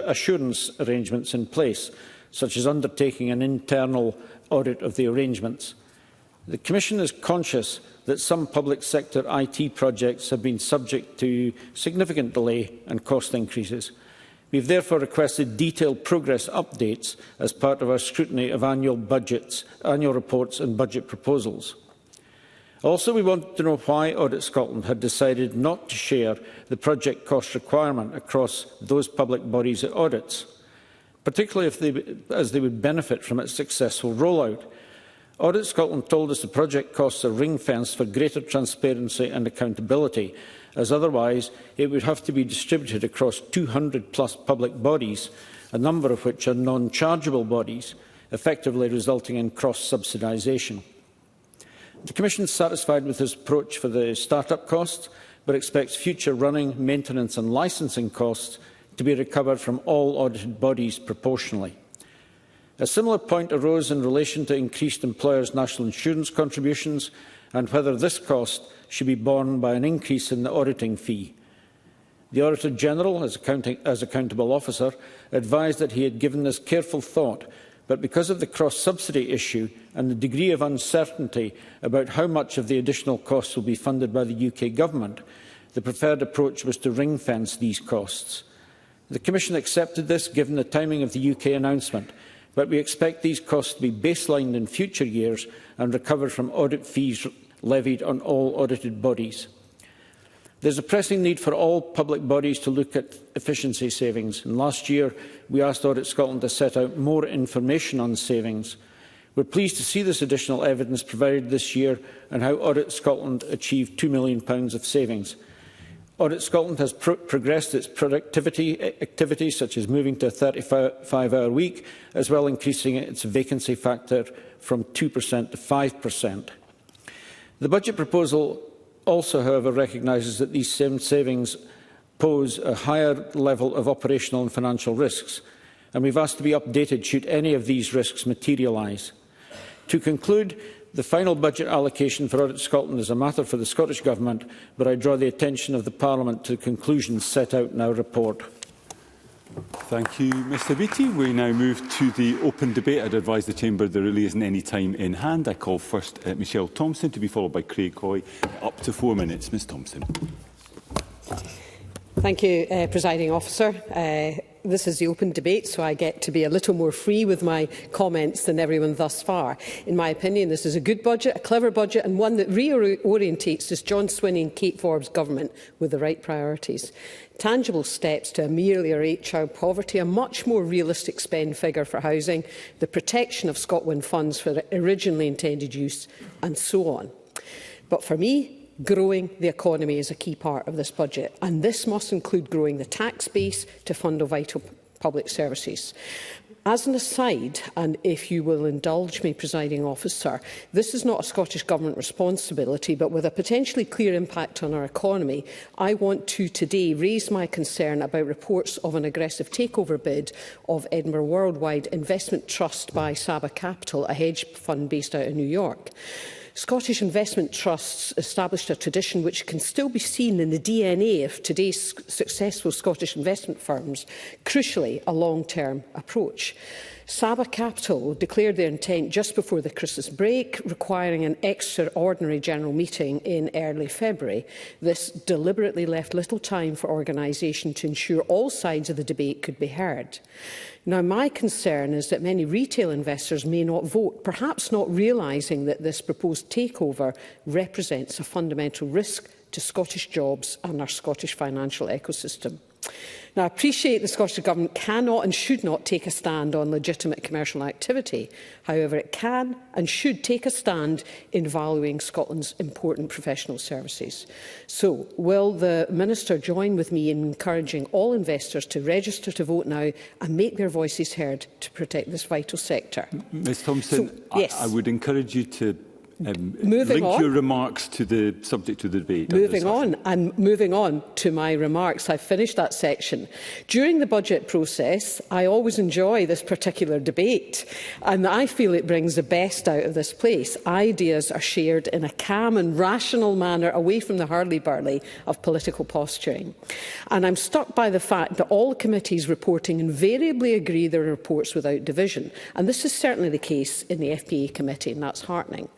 assurance arrangements in place, such as undertaking an internal audit of the arrangements. The Commission is conscious that some public sector IT projects have been subject to significant delay and cost increases. We have therefore requested detailed progress updates as part of our scrutiny of annual reports and budget proposals. Also, we want to know why Audit Scotland had decided not to share the project cost requirement across those public bodies it audits, particularly as they would benefit from its successful rollout. Audit Scotland told us the project costs are ring-fenced for greater transparency and accountability, as otherwise it would have to be distributed across 200+ public bodies, a number of which are non-chargeable bodies, effectively resulting in cross-subsidisation. The Commission is satisfied with this approach for the start-up costs, but expects future running, maintenance and licensing costs to be recovered from all audited bodies proportionally. A similar point arose in relation to increased employers' national insurance contributions and whether this cost should be borne by an increase in the auditing fee. The Auditor-General, as accountable officer, advised that he had given this careful thought, but because of the cross-subsidy issue and the degree of uncertainty about how much of the additional costs will be funded by the UK Government, the preferred approach was to ring-fence these costs. The Commission accepted this given the timing of the UK announcement, but we expect these costs to be baselined in future years and recovered from audit fees levied on all audited bodies. There is a pressing need for all public bodies to look at efficiency savings, and last year we asked Audit Scotland to set out more information on savings. We are pleased to see this additional evidence provided this year and how Audit Scotland achieved £2 million of savings. Audit Scotland has progressed its productivity activities, such as moving to a 35-hour week, as well as increasing its vacancy factor from 2% to 5%. The budget proposal also, however, recognises that these same savings pose a higher level of operational and financial risks, and we have asked to be updated should any of these risks materialise. To conclude, the final budget allocation for Audit Scotland is a matter for the Scottish Government, but I draw the attention of the Parliament to the conclusions set out in our report. Thank you, Mr Beattie. We now move to the open debate. I'd advise the Chamber there really isn't any time in hand. I call first Michelle Thompson, to be followed by Craig Hoy. Up to 4 minutes. Ms Thompson. Thank you, Presiding Officer. This is the open debate, so I get to be a little more free with my comments than everyone thus far. In my opinion, this is a good budget, a clever budget, and one that reorientates this John Swinney and Kate Forbes government with the right priorities. Tangible steps to ameliorate child poverty, a much more realistic spend figure for housing, the protection of ScotWind funds for originally intended use, and so on. But for me, growing the economy is a key part of this budget, and this must include growing the tax base to fund vital public services. As an aside, and if you will indulge me, Presiding Officer, this is not a Scottish Government responsibility, but with a potentially clear impact on our economy, I want to today raise my concern about reports of an aggressive takeover bid of Edinburgh Worldwide Investment Trust by Saba Capital, a hedge fund based out of New York. Scottish investment trusts established a tradition which can still be seen in the DNA of today's successful Scottish investment firms, crucially a long-term approach. Saba Capital declared their intent just before the Christmas break, requiring an extraordinary general meeting in early February. This deliberately left little time for organisation to ensure all sides of the debate could be heard. Now, my concern is that many retail investors may not vote, perhaps not realising that this proposed takeover represents a fundamental risk to Scottish jobs and our Scottish financial ecosystem. Now, I appreciate the Scottish Government cannot and should not take a stand on legitimate commercial activity. However, it can and should take a stand in valuing Scotland's important professional services. So, will the Minister join with me in encouraging all investors to register to vote now and make their voices heard to protect this vital sector? Ms Thompson, yes. I would encourage you to Moving link on. your remarks to the subject of the debate. Moving on to my remarks. I've finished that section. During the budget process, I always enjoy this particular debate, and I feel it brings the best out of this place. Ideas are shared in a calm and rational manner, away from the hurly-burly of political posturing. And I'm struck by the fact that all committees reporting invariably agree their reports without division. And this is certainly the case in the FPA committee, and that's heartening.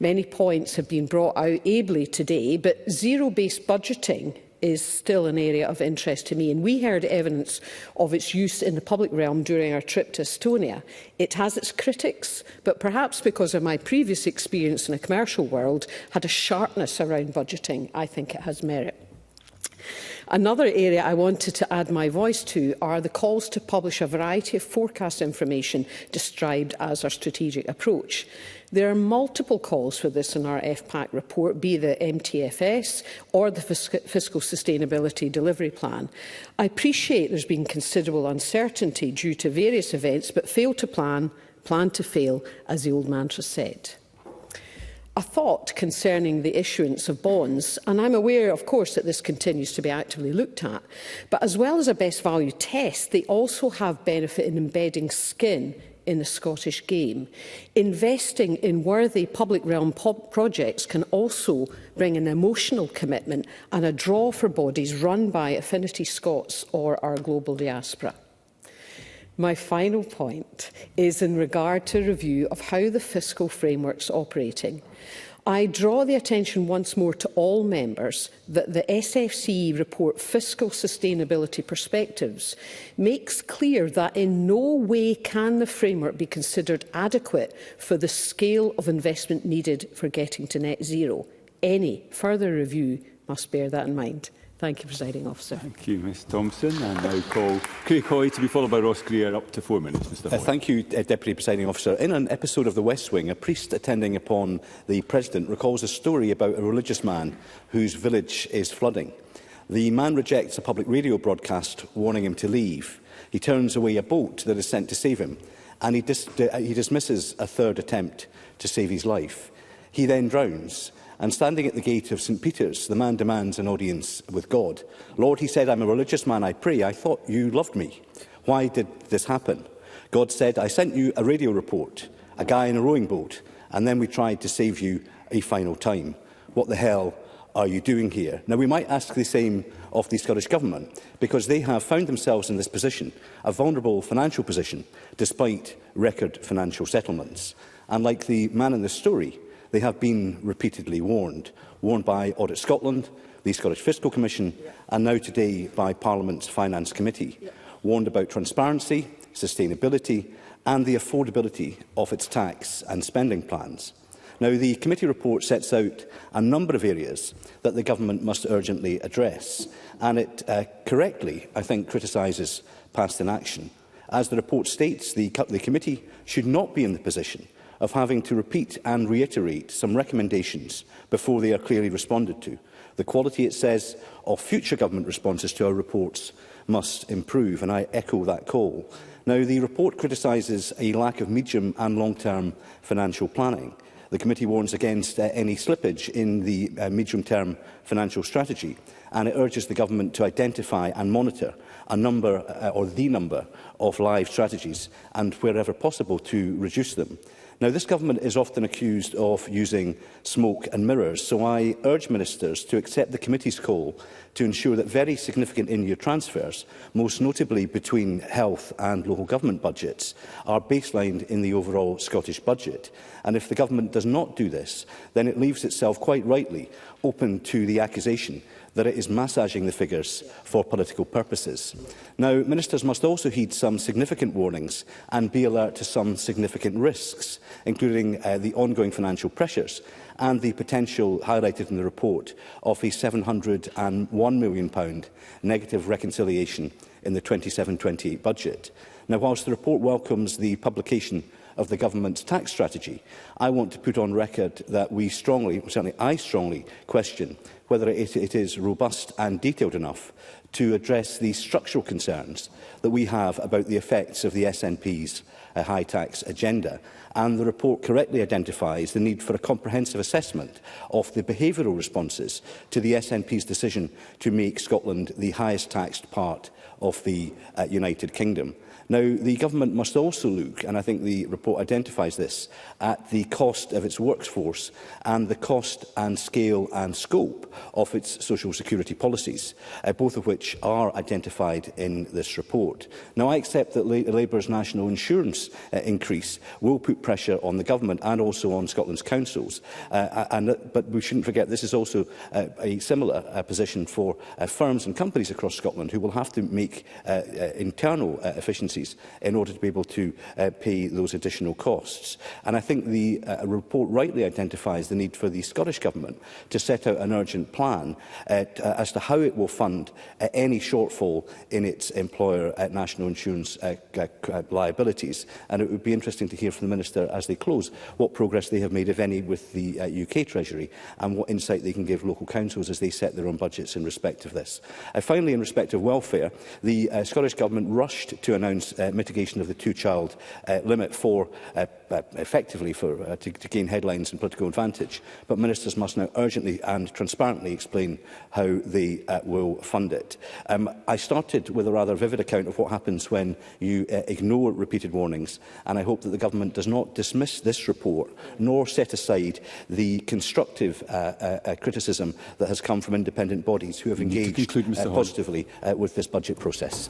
Many points have been brought out ably today, but zero-based budgeting is still an area of interest to me, and we heard evidence of its use in the public realm during our trip to Estonia. It has its critics, but perhaps because of my previous experience in the commercial world, had a sharpness around budgeting. I think it has merit. Another area I wanted to add my voice to are the calls to publish a variety of forecast information described as our strategic approach. There are multiple calls for this in our FPAC report, be the MTFS or the Fiscal Sustainability Delivery Plan. I appreciate there's been considerable uncertainty due to various events, but fail to plan, plan to fail, as the old mantra said. A thought concerning the issuance of bonds, and I'm aware, of course, that this continues to be actively looked at, but as well as a best value test, they also have benefit in embedding skin in the Scottish game. Investing in worthy public realm projects can also bring an emotional commitment and a draw for bodies run by Affinity Scots or our global diaspora. My final point is in regard to a review of how the fiscal framework's operating. I draw the attention once more to all members that the SFCE report Fiscal Sustainability Perspectives makes clear that in no way can the framework be considered adequate for the scale of investment needed for getting to net zero. Any further review must bear that in mind. Thank you, Presiding Officer. Thank you, Ms Thompson. And now call Craig Hoy to be followed by Ross Greer. Up to 4 minutes, Mr Hoy. Thank you, Deputy Presiding Officer. In an episode of The West Wing, a priest attending upon the President recalls a story about a religious man whose village is flooding. The man rejects a public radio broadcast warning him to leave. He turns away a boat that is sent to save him, and he dismisses a third attempt to save his life. He then drowns. And standing at the gate of St Peter's, the man demands an audience with God. Lord, he said, I'm a religious man, I pray. I thought you loved me. Why did this happen? God said, I sent you a radio report, a guy in a rowing boat, and then we tried to save you a final time. What the hell are you doing here? Now, we might ask the same of the Scottish Government, because they have found themselves in this position, a vulnerable financial position, despite record financial settlements. And like the man in the story, they have been repeatedly warned by Audit Scotland, the Scottish Fiscal Commission, and now today by Parliament's Finance Committee. Warned about transparency, sustainability and the affordability of its tax and spending plans. Now, the committee report sets out a number of areas that the Government must urgently address, and it correctly, I think, criticises past inaction. As the report states, the committee should not be in the position of having to repeat and reiterate some recommendations before they are clearly responded to. The quality, it says, of future government responses to our reports must improve, and I echo that call. Now, the report criticises a lack of medium and long-term financial planning. The committee warns against any slippage in the medium-term financial strategy, and it urges the government to identify and monitor a number or the number of live strategies and, wherever possible, to reduce them. Now, this government is often accused of using smoke and mirrors, so I urge ministers to accept the committee's call to ensure that very significant in-year transfers, most notably between health and local government budgets, are baselined in the overall Scottish budget. And if the government does not do this, then it leaves itself quite rightly open to the accusation that it is massaging the figures for political purposes. Now, ministers must also heed some significant warnings and be alert to some significant risks, including the ongoing financial pressures and the potential highlighted in the report of a £701 million negative reconciliation in the 27-28 budget. Now, whilst the report welcomes the publication of the government's tax strategy, I want to put on record that we strongly, certainly I strongly, question whether it is robust and detailed enough to address the structural concerns that we have about the effects of the SNP's high tax agenda. And the report correctly identifies the need for a comprehensive assessment of the behavioural responses to the SNP's decision to make Scotland the highest taxed part of the United Kingdom. Now, the government must also look, and I think the report identifies this, at the cost of its workforce and the cost and scale and scope of its social security policies, both of which are identified in this report. Now, I accept that Labour's national insurance increase will put pressure on the government and also on Scotland's councils, but we shouldn't forget this is also a similar position for firms and companies across Scotland who will have to make internal efficiencies in order to be able to pay those additional costs. And I think the report rightly identifies the need for the Scottish Government to set out an urgent plan as to how it will fund any shortfall in its employer national insurance liabilities. And it would be interesting to hear from the Minister as they close what progress they have made, if any, with the UK Treasury and what insight they can give local councils as they set their own budgets in respect of this. Finally, in respect of welfare, the Scottish Government rushed to announce mitigation of the two-child limit for effectively to gain headlines and political advantage. But ministers must now urgently and transparently explain how they will fund it. I started with a rather vivid account of what happens when you ignore repeated warnings, and I hope that the government does not dismiss this report nor set aside the constructive criticism that has come from independent bodies who have engaged positively with this budget process.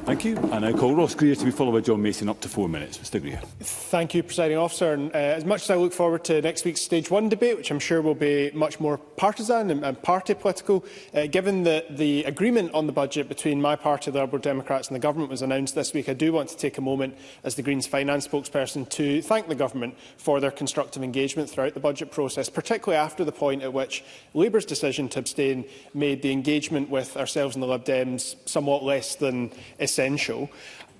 Thank you. And I call Ross Greer to be followed by John Mason. Up to 4 minutes. Mr Greer. Thank you, Presiding Officer. And, as much as I look forward to next week's Stage 1 debate, which I'm sure will be much more partisan and party political, given that the agreement on the budget between my party, the Liberal Democrats, and the Government was announced this week, I do want to take a moment as the Greens finance spokesperson to thank the Government for their constructive engagement throughout the budget process, particularly after the point at which Labour's decision to abstain made the engagement with ourselves and the Lib Dems somewhat less than essential.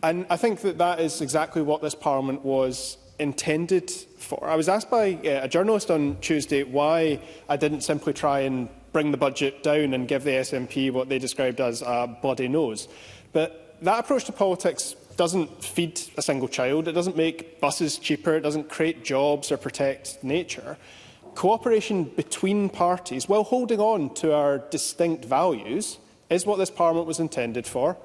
And I think that that is exactly what this Parliament was intended for. I was asked by a journalist on Tuesday why I didn't simply try and bring the budget down and give the SNP what they described as a bloody nose. But that approach to politics doesn't feed a single child. It doesn't make buses cheaper. It doesn't create jobs or protect nature. Cooperation between parties, while holding on to our distinct values, is what this Parliament was intended for.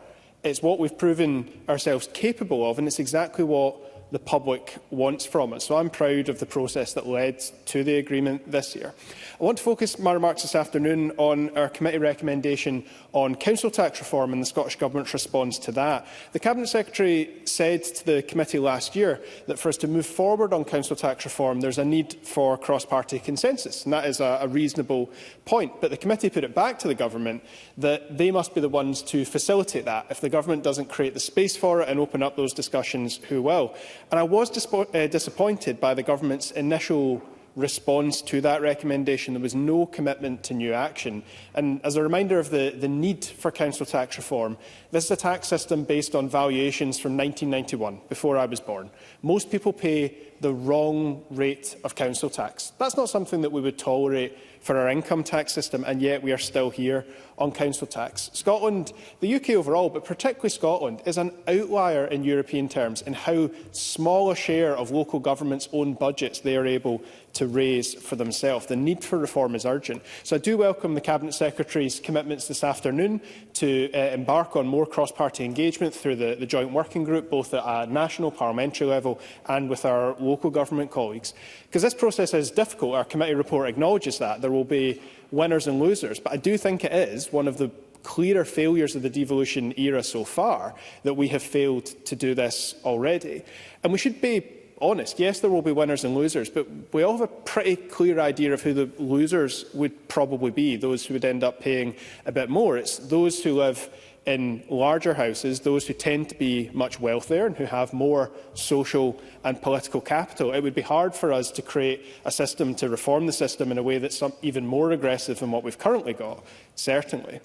It's what we've proven ourselves capable of, and it's exactly what the public wants from us. So I'm proud of the process that led to the agreement this year. I want to focus my remarks this afternoon on our committee recommendation on council tax reform and the Scottish Government's response to that. The Cabinet Secretary said to the committee last year that for us to move forward on council tax reform, there's a need for cross-party consensus, and that is a reasonable point. But the committee put it back to the Government that they must be the ones to facilitate that. If the Government doesn't create the space for it and open up those discussions, who will? And I was disappointed by the Government's initial response to that recommendation. There was no commitment to new action. And as a reminder of the need for council tax reform, this is a tax system based on valuations from 1991, before I was born. Most people pay the wrong rate of council tax. That's not something that we would tolerate for our income tax system, and yet we are still here on council tax. Scotland, the UK overall, but particularly Scotland, is an outlier in European terms in how small a share of local governments' own budgets they are able to raise for themselves. The need for reform is urgent. So I do welcome the Cabinet Secretary's commitments this afternoon to embark on more cross-party engagement through the joint working group, both at a national parliamentary level and with our local government colleagues. Because this process is difficult, our committee report acknowledges that. There will be winners and losers, but I do think it is one of the clearer failures of the devolution era so far that we have failed to do this already. And we should be honest. Yes, there will be winners and losers, but we all have a pretty clear idea of who the losers would probably be, those who would end up paying a bit more. It's those who live in larger houses, those who tend to be much wealthier and who have more social and political capital. It would be hard for us to create a system, to reform the system in a way that's even more aggressive than what we've currently got, certainly.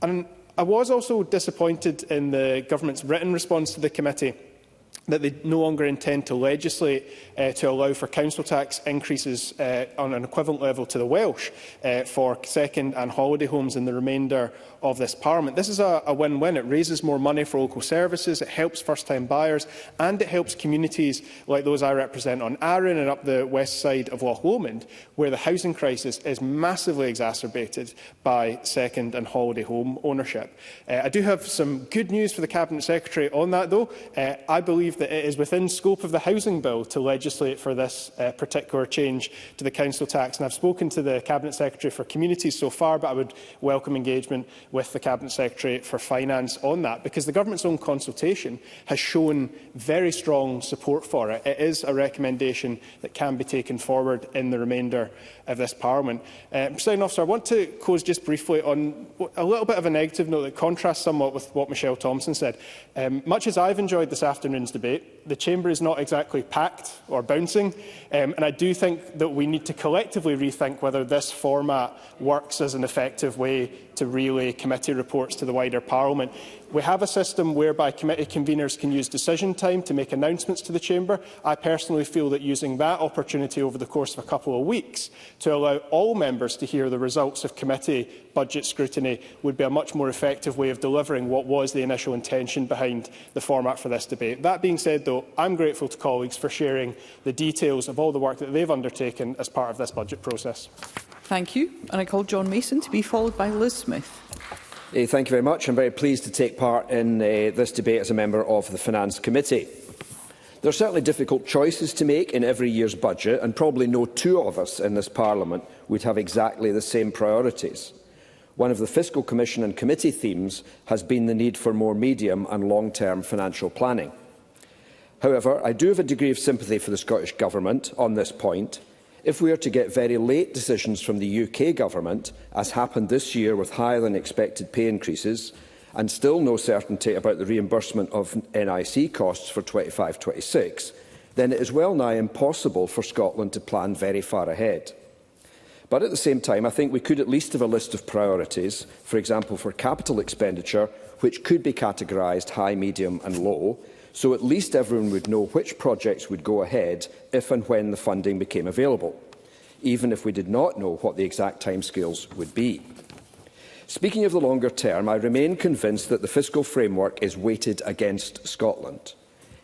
And I was also disappointed in the Government's written response to the committee that they no longer intend to legislate to allow for council tax increases on an equivalent level to the Welsh for second and holiday homes in the remainder of this Parliament. This is a win-win. It raises more money for local services, it helps first-time buyers, and it helps communities like those I represent on Arran and up the west side of Loch Lomond, where the housing crisis is massively exacerbated by second and holiday home ownership. I do have some good news for the Cabinet Secretary on that, though. I believe that it is within scope of the Housing Bill to legislate for this particular change to the council tax. And I've spoken to the Cabinet Secretary for Communities so far, but I would welcome engagement with the Cabinet Secretary for Finance on that, because the Government's own consultation has shown very strong support for it. It is a recommendation that can be taken forward in the remainder of this Parliament. Presiding Officer, I want to close just briefly on a little bit of a negative note that contrasts somewhat with what Michelle Thompson said. Much as I've enjoyed this afternoon's debate, the chamber is not exactly packed or bouncing, and I do think that we need to collectively rethink whether this format works as an effective way to relay committee reports to the wider Parliament. We have a system whereby committee conveners can use decision time to make announcements to the chamber. I personally feel that using that opportunity over the course of a couple of weeks to allow all members to hear the results of committee budget scrutiny would be a much more effective way of delivering what was the initial intention behind the format for this debate. That being said, though, I'm grateful to colleagues for sharing the details of all the work that they've undertaken as part of this budget process. Thank you. And I call John Mason to be followed by Liz Smith. Thank you very much. I'm very pleased to take part in this debate as a member of the Finance Committee. There are certainly difficult choices to make in every year's budget, and probably no two of us in this Parliament would have exactly the same priorities. One of the Fiscal Commission and Committee themes has been the need for more medium and long-term financial planning. However, I do have a degree of sympathy for the Scottish Government on this point. If we are to get very late decisions from the UK Government, as happened this year with higher than expected pay increases, and still no certainty about the reimbursement of NIC costs for 25-26, then it is well nigh impossible for Scotland to plan very far ahead. But at the same time, I think we could at least have a list of priorities, for example for capital expenditure, which could be categorised high, medium and low, so at least everyone would know which projects would go ahead if and when the funding became available, even if we did not know what the exact timescales would be. Speaking of the longer term, I remain convinced that the fiscal framework is weighted against Scotland.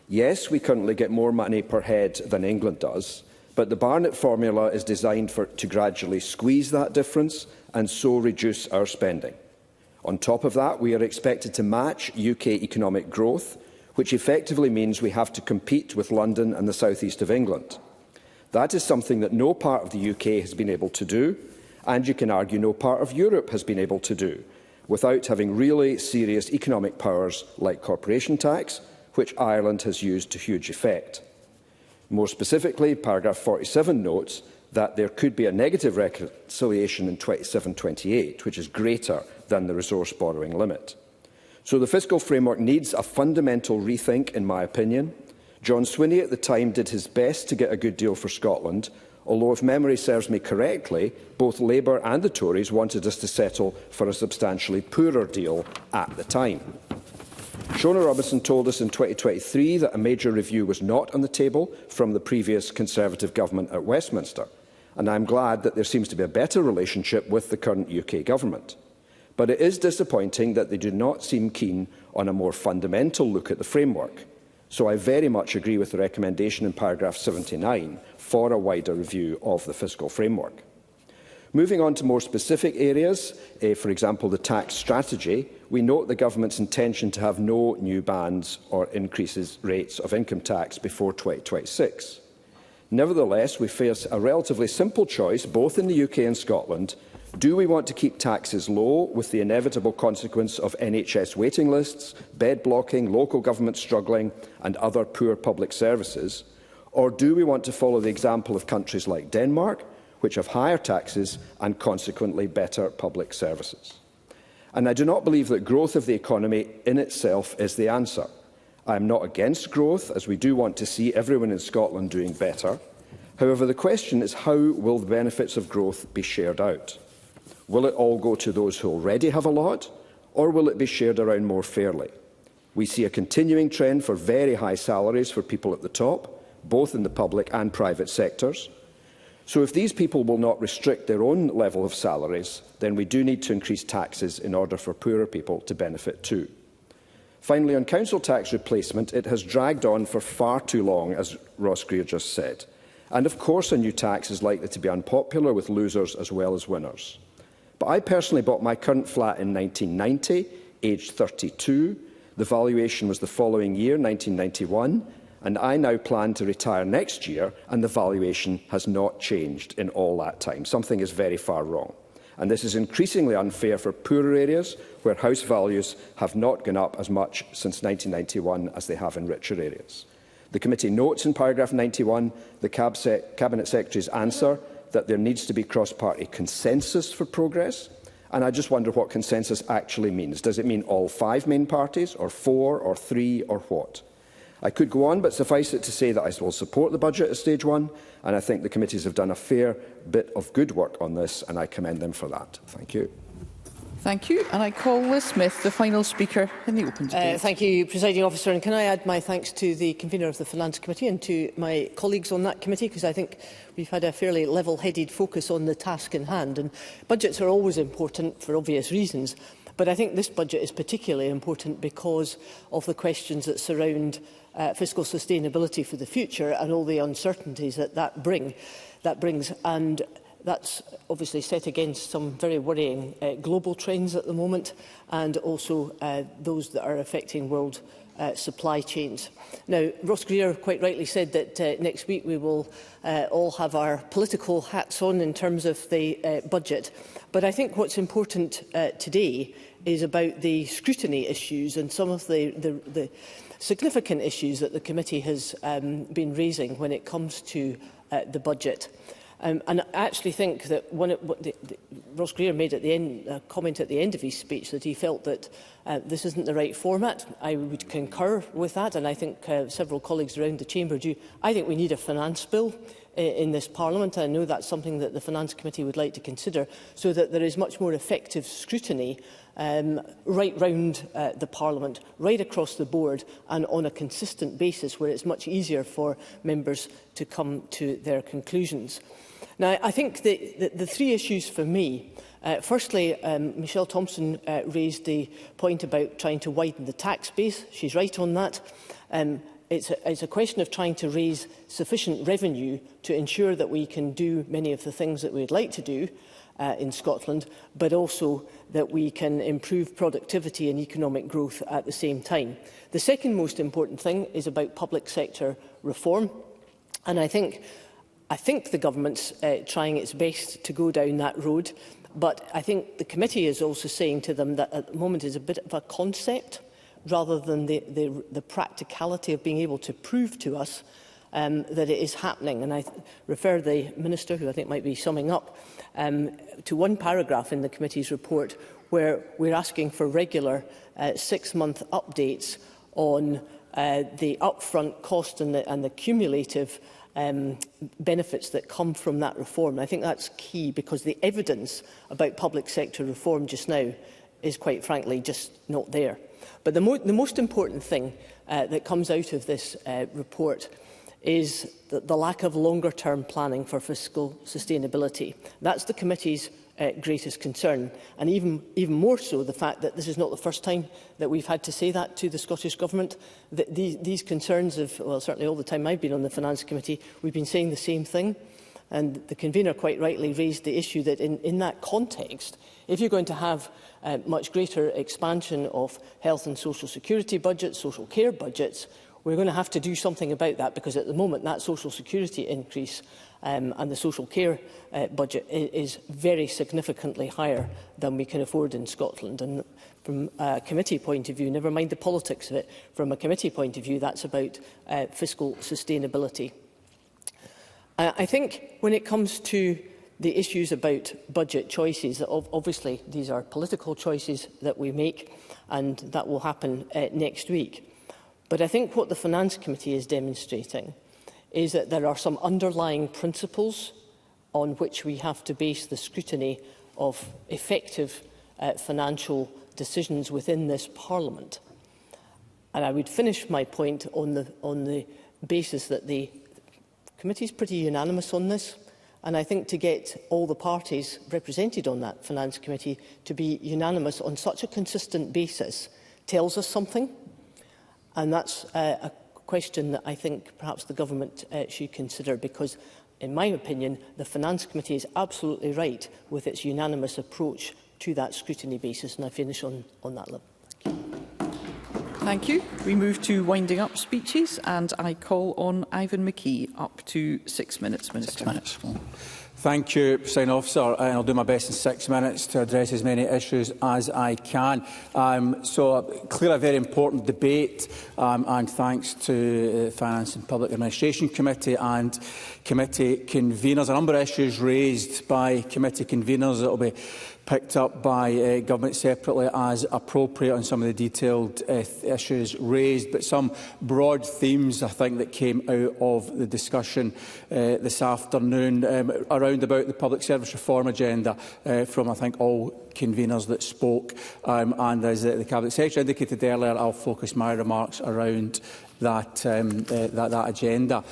Yes, we currently get more money per head than England does, but the Barnett formula is designed to gradually squeeze that difference and so reduce our spending. On top of that, we are expected to match UK economic growth, which effectively means we have to compete with London and the south east of England. That is something that no part of the UK has been able to do, and you can argue no part of Europe has been able to do, without having really serious economic powers like corporation tax, which Ireland has used to huge effect. More specifically, paragraph 47 notes that there could be a negative reconciliation in 27-28, which is greater than the resource borrowing limit. So the fiscal framework needs a fundamental rethink, in my opinion. John Swinney at the time did his best to get a good deal for Scotland, although if memory serves me correctly, both Labour and the Tories wanted us to settle for a substantially poorer deal at the time. Shona Robinson told us in 2023 that a major review was not on the table from the previous Conservative government at Westminster, and I am glad that there seems to be a better relationship with the current UK government. But it is disappointing that they do not seem keen on a more fundamental look at the framework. So I very much agree with the recommendation in paragraph 79 for a wider review of the fiscal framework. Moving on to more specific areas, for example the tax strategy, we note the government's intention to have no new bands or increases rates of income tax before 2026. Nevertheless, we face a relatively simple choice both in the UK and Scotland. Do we want to keep taxes low with the inevitable consequence of NHS waiting lists, bed blocking, local government struggling and other poor public services? Or do we want to follow the example of countries like Denmark, which have higher taxes and consequently better public services? And I do not believe that growth of the economy in itself is the answer. I am not against growth, as we do want to see everyone in Scotland doing better. However, the question is how will the benefits of growth be shared out? Will it all go to those who already have a lot, or will it be shared around more fairly? We see a continuing trend for very high salaries for people at the top, both in the public and private sectors. So if these people will not restrict their own level of salaries, then we do need to increase taxes in order for poorer people to benefit too. Finally, on council tax replacement, it has dragged on for far too long, as Ross Greer just said. And of course, a new tax is likely to be unpopular with losers as well as winners. But I personally bought my current flat in 1990, aged 32. The valuation was the following year, 1991, and I now plan to retire next year, and the valuation has not changed in all that time. Something is very far wrong. And this is increasingly unfair for poorer areas where house values have not gone up as much since 1991 as they have in richer areas. The committee notes in paragraph 91 the Cabinet Secretary's answer that there needs to be cross-party consensus for progress. And I just wonder what consensus actually means. Does it mean all 5 main parties, or 4, or 3, or what? I could go on, but suffice it to say that I will support the budget at stage 1, and I think the committees have done a fair bit of good work on this, and I commend them for that. Thank you. Thank you. And I call Liz Smith, the final speaker in the open debate. Thank you, Presiding Officer. And can I add my thanks to the convener of the Finance Committee and to my colleagues on that committee, because I think we've had a fairly level-headed focus on the task in hand. And budgets are always important for obvious reasons, but I think this budget is particularly important because of the questions that surround fiscal sustainability for the future and all the uncertainties that brings. And that's obviously set against some very worrying global trends at the moment, and also those that are affecting world supply chains. Now, Ross Greer quite rightly said that next week we will all have our political hats on in terms of the budget. But I think what's important today is about the scrutiny issues and some of the significant issues that the committee has been raising when it comes to the budget. And I actually think that Ross Greer made at the end, a comment at the end of his speech that he felt that this isn't the right format. I would concur with that, and I think several colleagues around the chamber do. I think we need a finance bill in this Parliament. I know that's something that the Finance Committee would like to consider, so that there is much more effective scrutiny right round the Parliament, right across the board, and on a consistent basis where it's much easier for members to come to their conclusions. Now, I think the 3 issues for me, firstly, Michelle Thompson raised the point about trying to widen the tax base. She's right on that. It's a question of trying to raise sufficient revenue to ensure that we can do many of the things that we'd like to do in Scotland, but also that we can improve productivity and economic growth at the same time. The second most important thing is about public sector reform, and I think the government's trying its best to go down that road, but I think the committee is also saying to them that at the moment is a bit of a concept rather than the practicality of being able to prove to us that it is happening. And I refer the Minister, who I think might be summing up, to one paragraph in the committee's report where we're asking for regular 6-month updates on the upfront cost and the cumulative benefits that come from that reform. I think that's key, because the evidence about public sector reform just now is, quite frankly, just not there. But the most important thing that comes out of this report is the lack of longer-term planning for fiscal sustainability. That's the committee's greatest concern, and even more so the fact that this is not the first time that we've had to say that to the Scottish Government. These concerns have, well, certainly all the time I've been on the Finance Committee, we've been saying the same thing. And the convener quite rightly raised the issue that in that context, if you're going to have much greater expansion of health and social security budgets, social care budgets, we're going to have to do something about that, because at the moment that social security increase and the social care budget is very significantly higher than we can afford in Scotland. And from a committee point of view, never mind the politics of it, from a committee point of view, that's about fiscal sustainability. I think when it comes to the issues about budget choices, obviously these are political choices that we make, and that will happen next week. But I think what the Finance Committee is demonstrating is that there are some underlying principles on which we have to base the scrutiny of effective financial decisions within this Parliament. And I would finish my point on the basis that the committee is pretty unanimous on this. And I think to get all the parties represented on that Finance Committee to be unanimous on such a consistent basis tells us something. And that's a question that I think perhaps the government should consider, because, in my opinion, the Finance Committee is absolutely right with its unanimous approach to that scrutiny basis. And I finish on that level. Thank you. We move to winding up speeches, and I call on Ivan McKee. Up to 6 minutes, Minister. 6 minutes. Thank you, Presiding Officer. And I'll do my best in 6 minutes to address as many issues as I can. So, clearly a very important debate, and thanks to the Finance and Public Administration Committee and committee conveners. A number of issues raised by committee conveners that will be picked up by government separately as appropriate on some of the detailed issues raised, but some broad themes I think that came out of the discussion this afternoon around about the public service reform agenda from I think all conveners that spoke, and as the Cabinet Secretary indicated earlier, I'll focus my remarks around that agenda.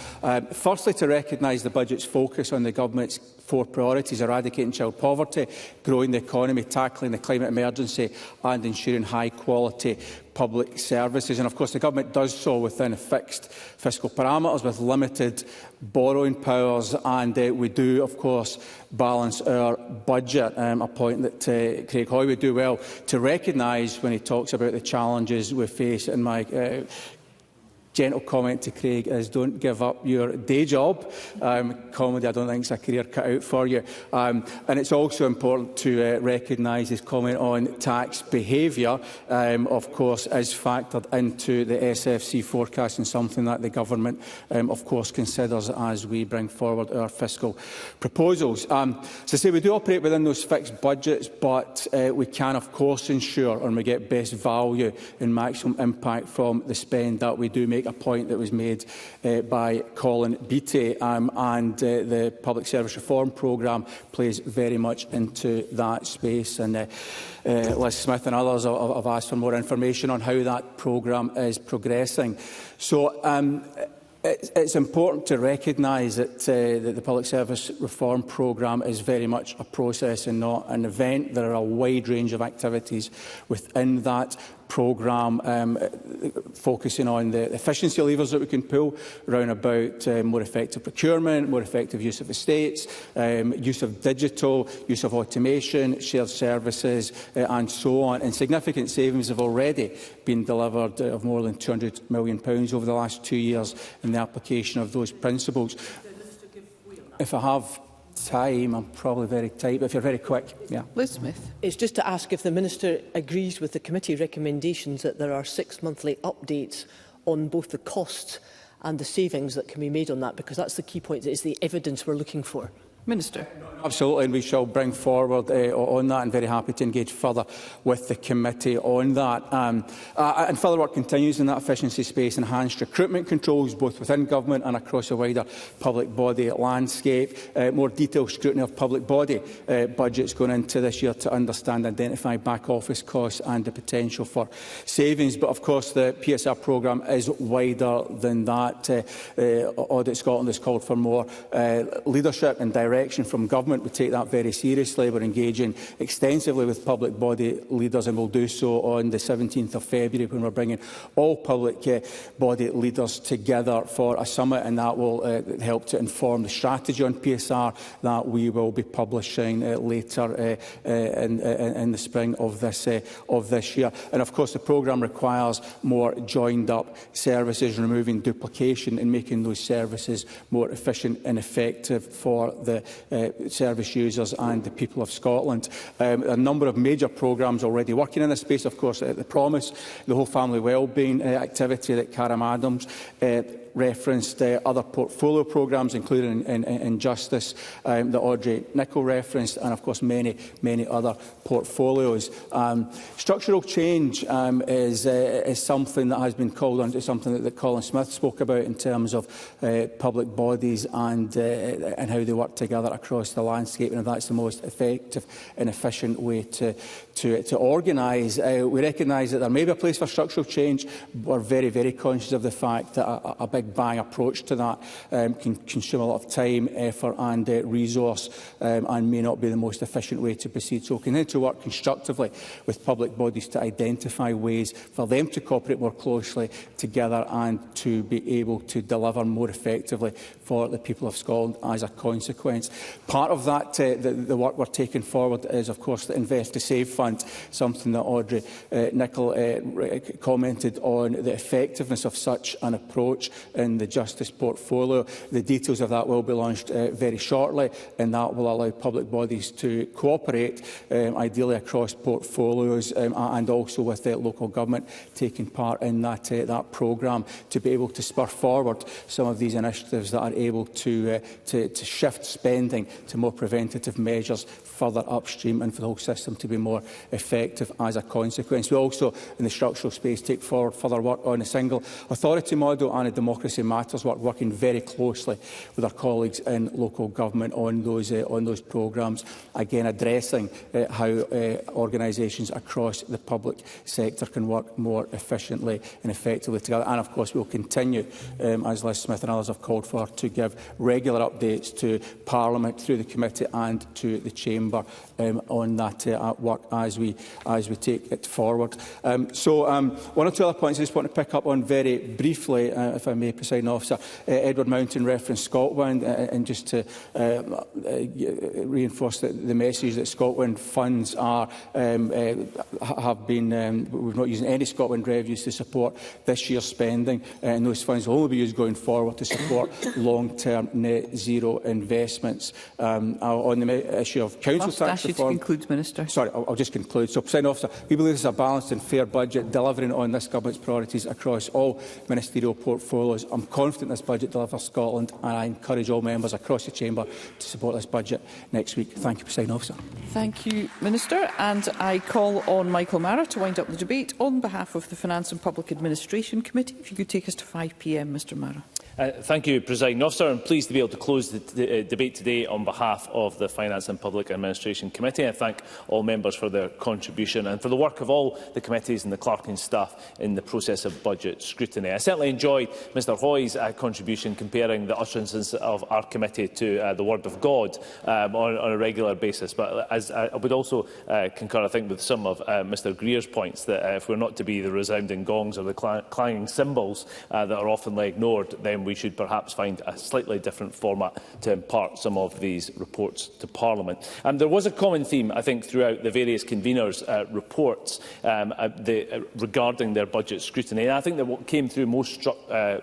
Firstly, to recognise the budget's focus on the government's 4 priorities: eradicating child poverty, growing the economy, tackling the climate emergency and ensuring high-quality public services. And of course the government does so within fixed fiscal parameters with limited borrowing powers, and we do of course balance our budget, a point that Craig Hoy would do well to recognise when he talks about the challenges we face. And my gentle comment to Craig is don't give up your day job. Comedy, I don't think is a career cut out for you. And it's also important to recognise his comment on tax behaviour, of course, is factored into the SFC forecast and something that the government, of course, considers as we bring forward our fiscal proposals. So I say we do operate within those fixed budgets, but we can, of course, ensure and we get best value and maximum impact from the spend that we do make. A point that was made by Colin Beattie, and the Public Service Reform Programme plays very much into that space. And Liz Smith and others have asked for more information on how that programme is progressing. So it's important to recognise that the Public Service Reform Programme is very much a process and not an event. There are a wide range of activities within that programme, focusing on the efficiency levers that we can pull around about more effective procurement, more effective use of estates, use of digital, use of automation, shared services and so on. And significant savings have already been delivered of more than £200 million over the last 2 years in the application of those principles. If I have time, I'm probably very tight, but if you're very quick, yeah. Liz Smith. It's just to ask if the Minister agrees with the committee recommendations that there are 6 monthly updates on both the costs and the savings that can be made on that, because that's the key point. It's the evidence we're looking for. Minister. Absolutely, and we shall bring forward on that, and very happy to engage further with the committee on that. And further work continues in that efficiency space, enhanced recruitment controls both within government and across a wider public body landscape, more detailed scrutiny of public body budgets going into this year to understand and identify back office costs and the potential for savings. But of course the PSR programme is wider than that. Audit Scotland has called for more leadership and direction from government. We take that very seriously. We're engaging extensively with public body leaders, and we'll do so on the 17th of February when we're bringing all public body leaders together for a summit, and that will help to inform the strategy on PSR that we will be publishing later in the spring of this year. And of course the programme requires more joined up services, removing duplication and making those services more efficient and effective for the service users and the people of Scotland. A number of major programmes already working in this space, of course, the Promise, the whole family wellbeing activity that Karen Adams referenced, other portfolio programmes, including in Justice, that Audrey Nicholl referenced, and of course many other portfolios. Structural change is something that has been called on. It's something that Colin Smith spoke about in terms of public bodies and how they work together across the landscape, and if that's the most effective and efficient way to to organise. We recognise that there may be a place for structural change. We're very, very conscious of the fact that a big bang approach to that can consume a lot of time, effort and resource and may not be the most efficient way to proceed. So we'll continue to work constructively with public bodies to identify ways for them to cooperate more closely together and to be able to deliver more effectively for the people of Scotland as a consequence. Part of that, the work we're taking forward is, of course, the Invest to Save Fund, something that Audrey Nicholl commented on, the effectiveness of such an approach in the justice portfolio. The details of that will be launched very shortly, and that will allow public bodies to cooperate, ideally across portfolios, and also with the local government taking part in that programme, to be able to spur forward some of these initiatives that are able to shift spending to more preventative measures further upstream and for the whole system to be more effective as a consequence. We also, in the structural space, take forward further work on a single authority model and a democracy matters work, working very closely with our colleagues in local government on those programmes, again addressing how organisations across the public sector can work more efficiently and effectively together. And of course we will continue, as Liz Smith and others have called for, to give regular updates to Parliament through the committee and to the Chamber on that work as we take it forward. One or two other points I just want to pick up on very briefly, if I may, Presiding Officer. Edward Mountain referenced Scotland, and just to reinforce the message that Scotland funds have been, we're not using any Scotland revenues to support this year's spending, and those funds will only be used going forward to support long-term net zero investments. On the issue of council tax reform, to conclude, Minister. Sorry, I'll just conclude. So, Presiding Officer, we believe this is a balanced and fair budget, delivering on this government's priorities across all ministerial portfolios. I'm confident this budget delivers Scotland, and I encourage all members across the Chamber to support this budget next week. Thank you, Presiding Officer. Thank you, Minister. And I call on Michael Mara to wind up the debate on behalf of the Finance and Public Administration Committee. If you could take us to 5 p.m, Mr Mara. Thank you, Presiding Officer. I'm pleased to be able to close the debate today on behalf of the Finance and Public Administration Committee. I thank all members for their contribution and for the work of all the committees and the clerking staff in the process of budget scrutiny. I certainly enjoyed Mr Hoy's contribution, comparing the utterances of our committee to the Word of God on a regular basis. But as I would also concur, I think, with some of Mr Greer's points, that if we're not to be the resounding gongs or the clanging cymbals that are often ignored, then we should perhaps find a slightly different format to impart some of these reports to Parliament. There was a common theme, I think, throughout the various conveners' reports regarding their budget scrutiny. And I think that what came through most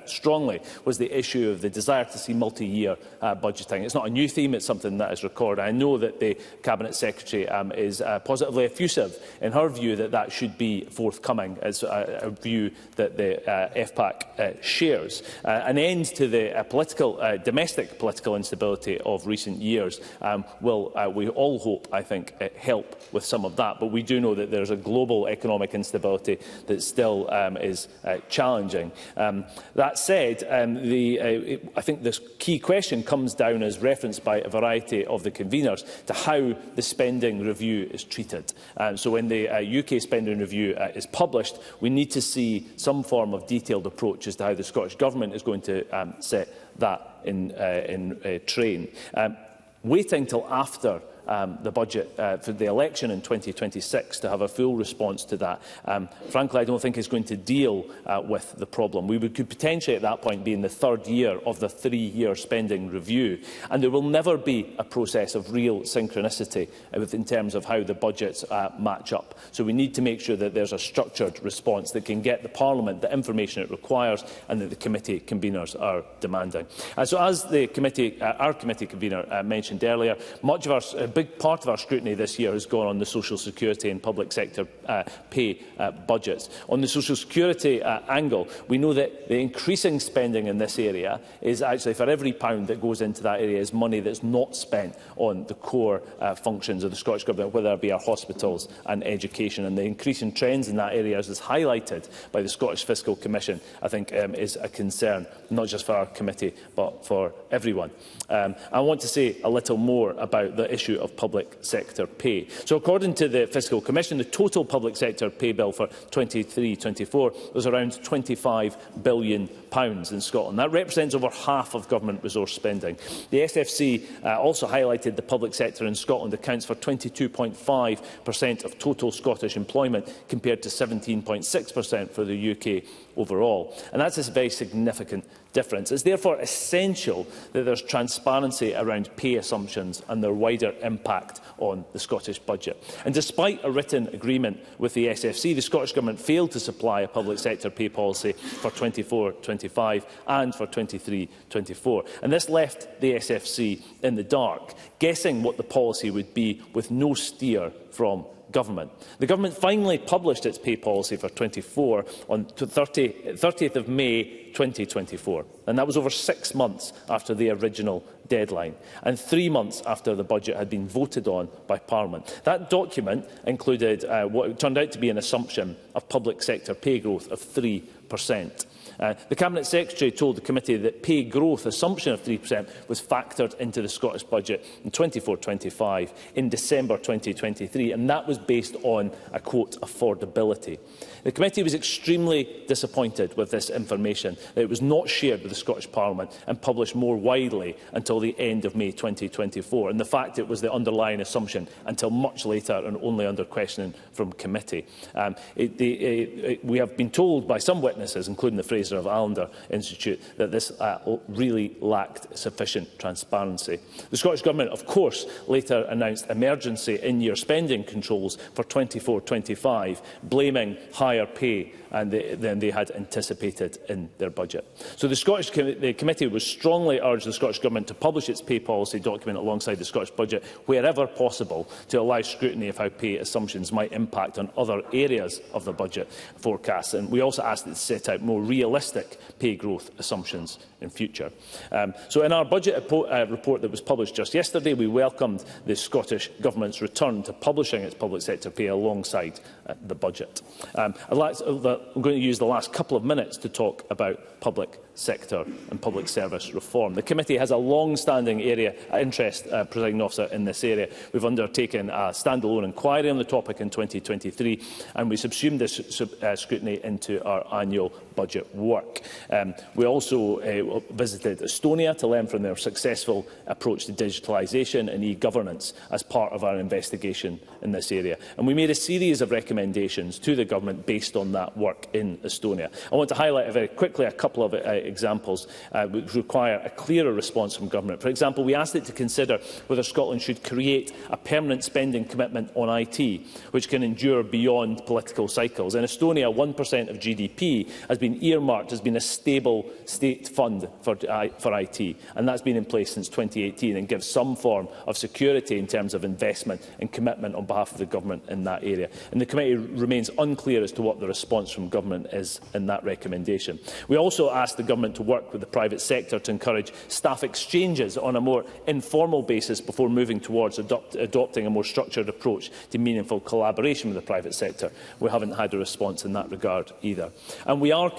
strongly was the issue of the desire to see multi-year budgeting. It's not a new theme, it's something that is recorded. I know that the Cabinet Secretary is positively effusive in her view that that should be forthcoming, as a view that the FPAC shares. An end to the domestic political instability of recent years will, we all hope, I think, help with some of that. But we do know that there is a global economic instability that still is challenging. That said, I think this key question comes down, as referenced by a variety of the conveners, to how the spending review is treated. So when the UK spending review is published, we need to see some form of detailed approach as to how the Scottish Government is going to set that in train. Waiting till after the budget for the election in 2026 to have a full response to that, frankly, I don't think is going to deal with the problem. We could potentially at that point be in the third year of the 3-year spending review, and there will never be a process of real synchronicity in terms of how the budgets match up. So we need to make sure that there's a structured response that can get the Parliament the information it requires and that the committee conveners are demanding. So as the committee, our committee convener mentioned earlier, much of our big part of our scrutiny this year has gone on the social security and public sector pay budgets. On the social security angle, we know that the increasing spending in this area is actually, for every pound that goes into that area, is money that's not spent on the core functions of the Scottish Government, whether it be our hospitals and education. And the increasing trends in that area, as is highlighted by the Scottish Fiscal Commission, I think is a concern, not just for our committee, but for everyone. I want to say a little more about the issue of public sector pay. So according to the Fiscal Commission, the total public sector pay bill for 23-24 was around £25 billion in Scotland. That represents over half of government resource spending. The SFC also highlighted the public sector in Scotland accounts for 22.5% of total Scottish employment compared to 17.6% for the UK overall. And that's a very significant difference. It's therefore essential that there is transparency around pay assumptions and their wider impact on the Scottish budget. And despite a written agreement with the SFC, the Scottish Government failed to supply a public sector pay policy for 24-25 and for 23-24. And this left the SFC in the dark, guessing what the policy would be with no steer from government. The government finally published its pay policy for 24 on 30th of May 2024, and that was over 6 months after the original deadline and 3 months after the budget had been voted on by Parliament. That document included what turned out to be an assumption of public sector pay growth of 3%. The Cabinet Secretary told the committee that pay growth assumption of 3% was factored into the Scottish budget in 24-25 in December 2023, and that was based on, I quote, affordability. The committee was extremely disappointed with this information, that it was not shared with the Scottish Parliament and published more widely until the end of May 2024, and the fact it was the underlying assumption until much later and only under questioning from committee. We have been told by some witnesses, including the Fraser of Allender Institute, that this really lacked sufficient transparency. The Scottish Government, of course, later announced emergency in-year spending controls for 24-25, blaming higher pay than they had anticipated in their budget. So the committee was strongly urged the Scottish Government to publish its pay policy document alongside the Scottish budget wherever possible to allow scrutiny of how pay assumptions might impact on other areas of the budget forecasts. And we also asked it to set out more realistic pay growth assumptions in future. So in our budget report that was published just yesterday, we welcomed the Scottish Government's return to publishing its public sector pay alongside the budget. I'm going to use the last couple of minutes to talk about public sector and public service reform. The committee has a long-standing interest, Presiding Officer, in this area. We've undertaken a stand-alone inquiry on the topic in 2023, and we subsumed this scrutiny into our annual budget work. We also visited Estonia to learn from their successful approach to digitalisation and e-governance as part of our investigation in this area. And we made a series of recommendations to the government based on that work in Estonia. I want to highlight very quickly a couple of examples which require a clearer response from government. For example, we asked it to consider whether Scotland should create a permanent spending commitment on IT, which can endure beyond political cycles. In Estonia, 1% of GDP has been earmarked as being a stable state fund for IT, and that's been in place since 2018 and gives some form of security in terms of investment and commitment on behalf of the government in that area. And the committee remains unclear as to what the response from government is in that recommendation. We also asked the government to work with the private sector to encourage staff exchanges on a more informal basis before moving towards adopting a more structured approach to meaningful collaboration with the private sector. We haven't had a response in that regard either. And we are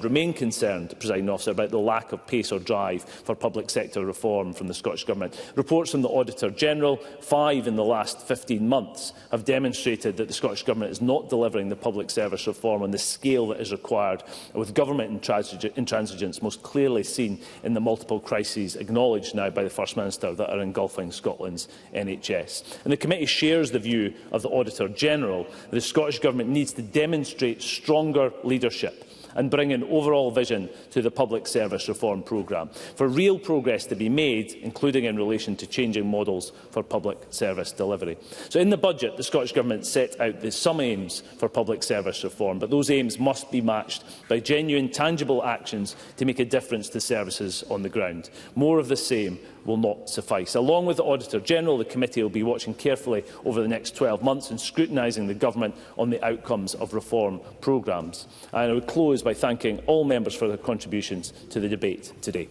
remain concerned, Presiding Officer, about the lack of pace or drive for public sector reform from the Scottish Government. Reports from the Auditor General, 5 in the last 15 months, have demonstrated that the Scottish Government is not delivering the public service reform on the scale that is required, with government intransigence most clearly seen in the multiple crises acknowledged now by the First Minister that are engulfing Scotland's NHS. And the committee shares the view of the Auditor General that the Scottish Government needs to demonstrate stronger leadership and bring an overall vision to the public service reform programme, for real progress to be made, including in relation to changing models for public service delivery. So in the budget, the Scottish Government set out some aims for public service reform, but those aims must be matched by genuine, tangible actions to make a difference to services on the ground. More of the same will not suffice. Along with the Auditor General, the committee will be watching carefully over the next 12 months and scrutinising the government on the outcomes of reform programmes. And I would close by thanking all members for their contributions to the debate today.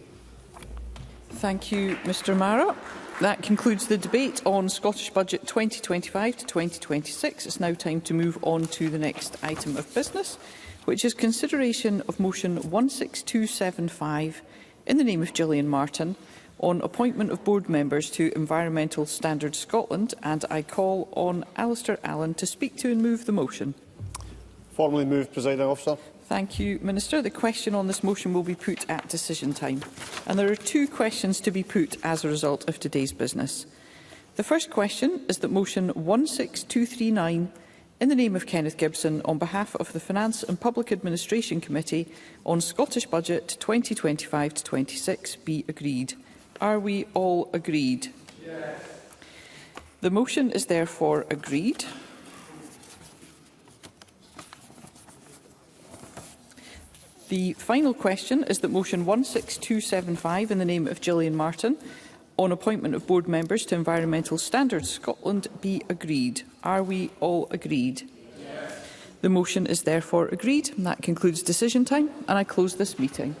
Thank you, Mr Mara. That concludes the debate on Scottish Budget 2025 to 2026. It's now time to move on to the next item of business, which is consideration of motion 16275 in the name of Gillian Martin, on appointment of board members to Environmental Standards Scotland, and I call on Alistair Allen to speak to and move the motion. Formally moved, Presiding Officer. Thank you, Minister. The question on this motion will be put at decision time. And there are 2 questions to be put as a result of today's business. The first question is that motion 16239, in the name of Kenneth Gibson, on behalf of the Finance and Public Administration Committee on Scottish Budget 2025-26, be agreed. Are we all agreed? Yes. The motion is therefore agreed. The final question is that motion 16275, in the name of Gillian Martin, on appointment of board members to Environmental Standards Scotland, be agreed. Are we all agreed? Yes. The motion is therefore agreed. And that concludes decision time, and I close this meeting.